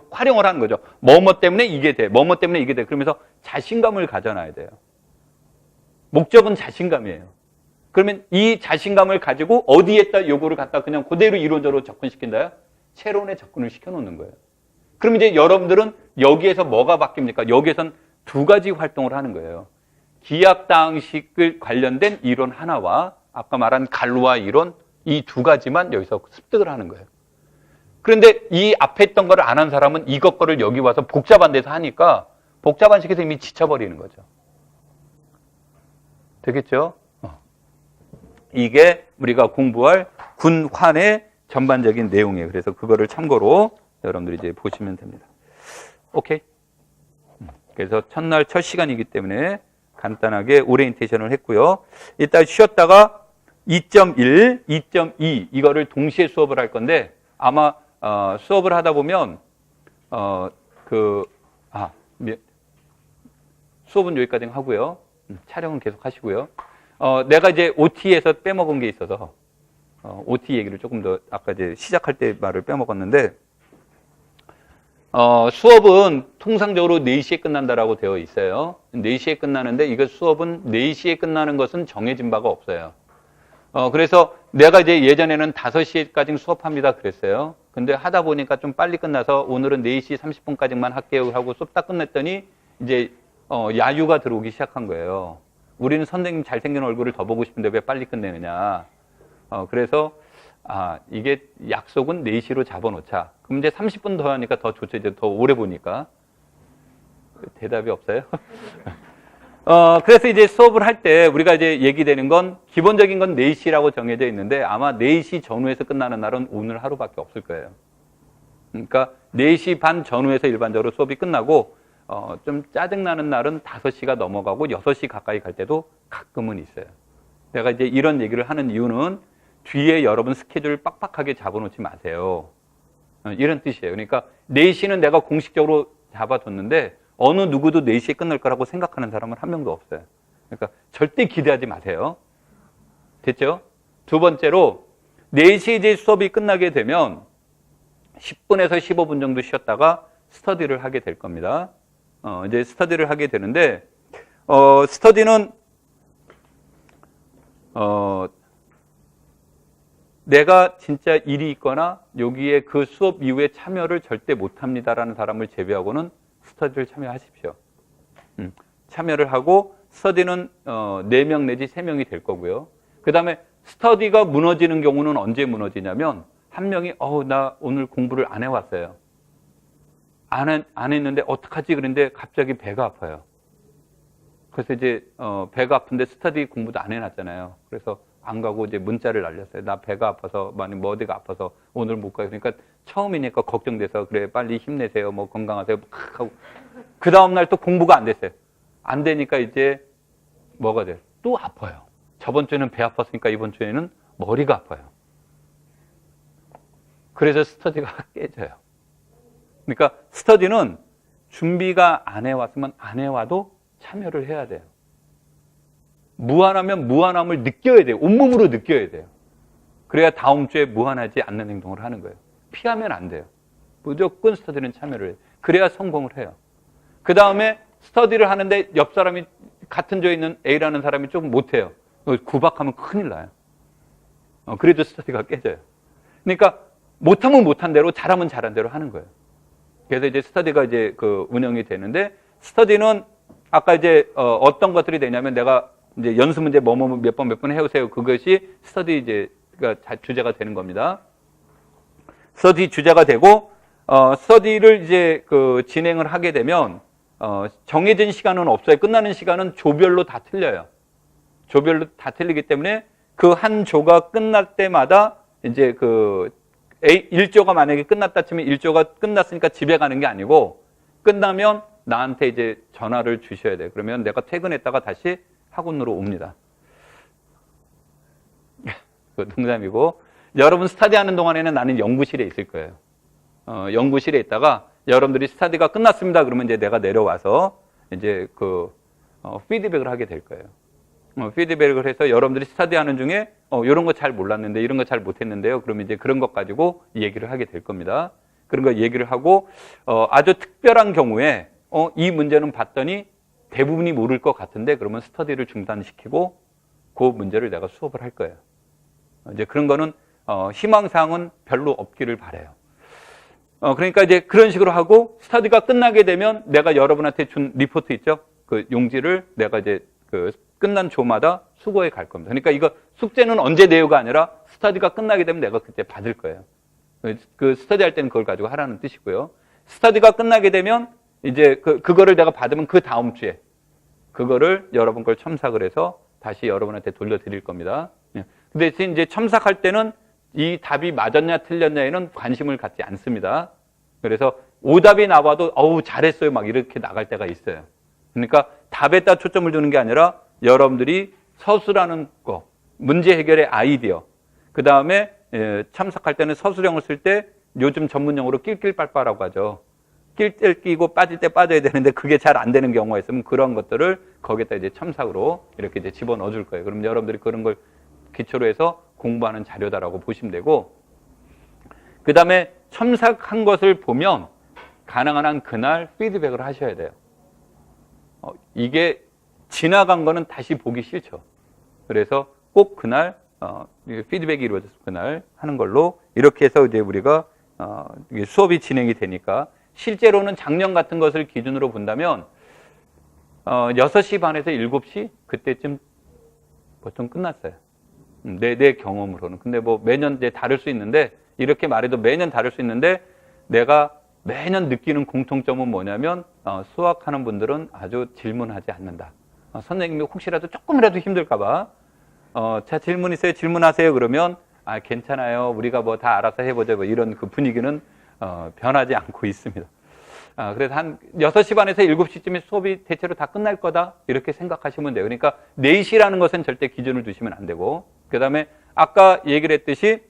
활용을 하는 거죠. 뭐뭐 때문에 이게 돼. 뭐뭐 때문에 이게 돼. 그러면서 자신감을 가져놔야 돼요. 목적은 자신감이에요. 그러면 이 자신감을 가지고 어디에다 요거를 갖다 그냥 그대로 이론적으로 접근시킨다요? 채론에 접근을 시켜놓는 거예요. 그럼 이제 여러분들은 여기에서 뭐가 바뀝니까? 여기에선 두 가지 활동을 하는 거예요. 기압당식을 관련된 이론 하나와 아까 말한 갈루아 이론 이 두 가지만 여기서 습득을 하는 거예요. 그런데 이 앞에 있던 거를 안 한 사람은 이것 거를 여기 와서 복잡한 데서 하니까 복잡한 식에서 이미 지쳐버리는 거죠. 되겠죠? 이게 우리가 공부할 군환의 전반적인 내용이에요. 그래서 그거를 참고로 여러분들이 이제 보시면 됩니다. 오케이? 그래서 첫날 첫 시간이기 때문에 간단하게 오리엔테이션을 했고요. 이따 쉬었다가 2.1, 2.2 이거를 동시에 수업을 할 건데 아마 수업을 하다 보면 수업은 여기까지 하고요. 촬영은 계속 하시고요. 내가 이제 OT에서 빼먹은 게 있어서 OT 얘기를 조금 더 아까 이제 시작할 때 말을 빼먹었는데 수업은 통상적으로 4시에 끝난다라고 되어 있어요. 4시에 끝나는데 이거 수업은 4시에 끝나는 것은 정해진 바가 없어요. 그래서 내가 이제 예전에는 5시까지 수업합니다 그랬어요. 근데 하다 보니까 좀 빨리 끝나서 오늘은 4시 30분까지만 할게요 하고 수업 딱 끝냈더니 이제 야유가 들어오기 시작한 거예요. 우리는 선생님 잘생긴 얼굴을 더 보고 싶은데 왜 빨리 끝내느냐. 그래서 이게 약속은 4시로 잡아놓자. 그럼 이제 30분 더 하니까 더 좋죠. 이제 더 오래 보니까. 대답이 없어요? 그래서 이제 수업을 할 때 우리가 이제 얘기되는 건 기본적인 건 4시라고 정해져 있는데 아마 4시 전후에서 끝나는 날은 오늘 하루밖에 없을 거예요. 그러니까 4시 반 전후에서 일반적으로 수업이 끝나고 좀 짜증나는 날은 5시가 넘어가고 6시 가까이 갈 때도 가끔은 있어요. 내가 이제 이런 얘기를 하는 이유는 뒤에 여러분 스케줄 빡빡하게 잡아놓지 마세요. 이런 뜻이에요. 그러니까 4시는 내가 공식적으로 잡아뒀는데 어느 누구도 4시에 끝날 거라고 생각하는 사람은 한 명도 없어요. 그러니까 절대 기대하지 마세요. 됐죠? 두 번째로 4시에 이제 수업이 끝나게 되면 10분에서 15분 정도 쉬었다가 스터디를 하게 될 겁니다. 이제 스터디를 하게 되는데 스터디는 내가 진짜 일이 있거나 여기에 그 수업 이후에 참여를 절대 못합니다라는 사람을 제외하고는 스터디를 참여하십시오. 참여를 하고 스터디는 4명 내지 3명이 될 거고요. 그 다음에 스터디가 무너지는 경우는 언제 무너지냐면 한 명이 나 오늘 공부를 안 해왔어요. 안 했는데 어떡하지 그랬는데 갑자기 배가 아파요. 그래서 이제 배가 아픈데 스터디 공부도 안 해놨잖아요. 그래서 안 가고 이제 문자를 날렸어요. 나 배가 아파서 많이 어디가 아파서 오늘 못 가요. 그러니까 처음이니까 걱정돼서 그래 빨리 힘내세요. 뭐 건강하세요. 하고 그 다음 날 또 공부가 안 됐어요. 안 되니까 이제 뭐가 돼요? 또 아파요. 저번 주에는 배 아팠으니까 이번 주에는 머리가 아파요. 그래서 스터디가 깨져요. 그러니까 스터디는 준비가 안 해왔으면 안 해와도 참여를 해야 돼요. 무한하면 무한함을 느껴야 돼요. 온몸으로 느껴야 돼요. 그래야 다음 주에 무한하지 않는 행동을 하는 거예요. 피하면 안 돼요. 무조건 스터디는 참여를 해요. 그래야 성공을 해요. 그 다음에 스터디를 하는데 옆 사람이 같은 조에 있는 A라는 사람이 조금 못해요. 구박하면 큰일 나요. 그래도 스터디가 깨져요. 그러니까 못하면 못한 대로 잘하면 잘한 대로 하는 거예요. 그래서 이제 스터디가 이제 운영이 되는데 스터디는 아까 이제 어떤 것들이 되냐면 내가 이제 연습 문제 몇 번 해오세요. 그것이 스터디 이제가 주제가 되는 겁니다. 스터디 주제가 되고 스터디를 이제 그 진행을 하게 되면 정해진 시간은 없어요. 끝나는 시간은 조별로 다 틀려요. 조별로 다 틀리기 때문에 그 한 조가 끝날 때마다 이제 그 1조가 만약에 끝났다 치면 1조가 끝났으니까 집에 가는 게 아니고 끝나면 나한테 이제 전화를 주셔야 돼요. 그러면 내가 퇴근했다가 다시 학원으로 옵니다. 그 농담이고 여러분 스터디 하는 동안에는 나는 연구실에 있을 거예요. 연구실에 있다가 여러분들이 스터디가 끝났습니다. 그러면 이제 내가 내려와서 이제 그 피드백을 하게 될 거예요. 피드백을 해서 여러분들이 스터디 하는 중에 이런 거 잘 몰랐는데 이런 거 잘 못했는데요. 그러면 이제 그런 것 가지고 얘기를 하게 될 겁니다. 그런 거 얘기를 하고 아주 특별한 경우에 이 문제는 봤더니 대부분이 모를 것 같은데 그러면 스터디를 중단시키고 그 문제를 내가 수업을 할 거예요. 이제 그런 거는 희망사항은 별로 없기를 바라요. 그러니까 이제 그런 식으로 하고 스터디가 끝나게 되면 내가 여러분한테 준 리포트 있죠? 그 용지를 내가 이제 그 끝난 조마다 수거해 갈 겁니다. 그러니까 이거 숙제는 언제 내요가 아니라 스터디가 끝나게 되면 내가 그때 받을 거예요. 그 스터디 할 때는 그걸 가지고 하라는 뜻이고요. 스터디가 끝나게 되면 이제 그거를 내가 받으면 그 다음 주에 그거를 여러분 걸 첨삭을 해서 다시 여러분한테 돌려드릴 겁니다. 근데 이제 첨삭할 때는 이 답이 맞았냐 틀렸냐에는 관심을 갖지 않습니다. 그래서 오답이 나와도 어우 잘했어요 막 이렇게 나갈 때가 있어요. 그러니까 답에다 초점을 두는 게 아니라 여러분들이 서술하는 거, 문제 해결의 아이디어, 그 다음에 참석할 때는 서술형을 쓸 때 요즘 전문용어로 낄낄빨빠라고 하죠. 낄 때 끼고 빠질 때 빠져야 되는데 그게 잘 안 되는 경우가 있으면 그런 것들을 거기에다 이제 첨삭으로 이렇게 이제 집어넣어 줄 거예요. 그럼 여러분들이 그런 걸 기초로 해서 공부하는 자료다라고 보시면 되고, 그 다음에 첨삭한 것을 보면 가능한 한 그날 피드백을 하셔야 돼요. 이게 지나간 거는 다시 보기 싫죠. 그래서 꼭 그날 피드백이 이루어져서 그날 하는 걸로 이렇게 해서 이제 우리가 수업이 진행이 되니까 실제로는 작년 같은 것을 기준으로 본다면 6시 반에서 7시 그때쯤 보통 끝났어요. 내 경험으로는. 근데 뭐 매년 이제 다를 수 있는데 이렇게 말해도 매년 다를 수 있는데 내가 매년 느끼는 공통점은 뭐냐면 수학하는 분들은 아주 질문하지 않는다. 선생님이 혹시라도 조금이라도 힘들까 봐 자 질문 있어요? 질문하세요. 그러면 괜찮아요. 우리가 뭐 다 알아서 해보죠. 뭐 이런 그 분위기는 변하지 않고 있습니다. 그래서 한 6시 반에서 7시쯤에 수업이 대체로 다 끝날 거다 이렇게 생각하시면 돼요. 그러니까 4시라는 것은 절대 기준을 두시면 안 되고, 그 다음에 아까 얘기를 했듯이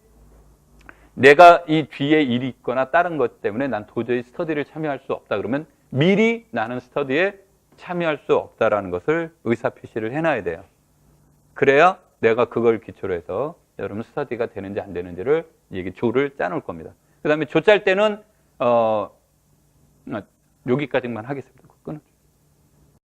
내가 이 뒤에 일이 있거나 다른 것 때문에 난 도저히 스터디를 참여할 수 없다 그러면 미리 나는 스터디에 참여할 수 없다라는 것을 의사표시를 해놔야 돼요. 그래야 내가 그걸 기초로 해서 여러분 스터디가 되는지 안 되는지를 조를 짜놓을 겁니다. 그 다음에 조 짤 때는 여기까지만 하겠습니다.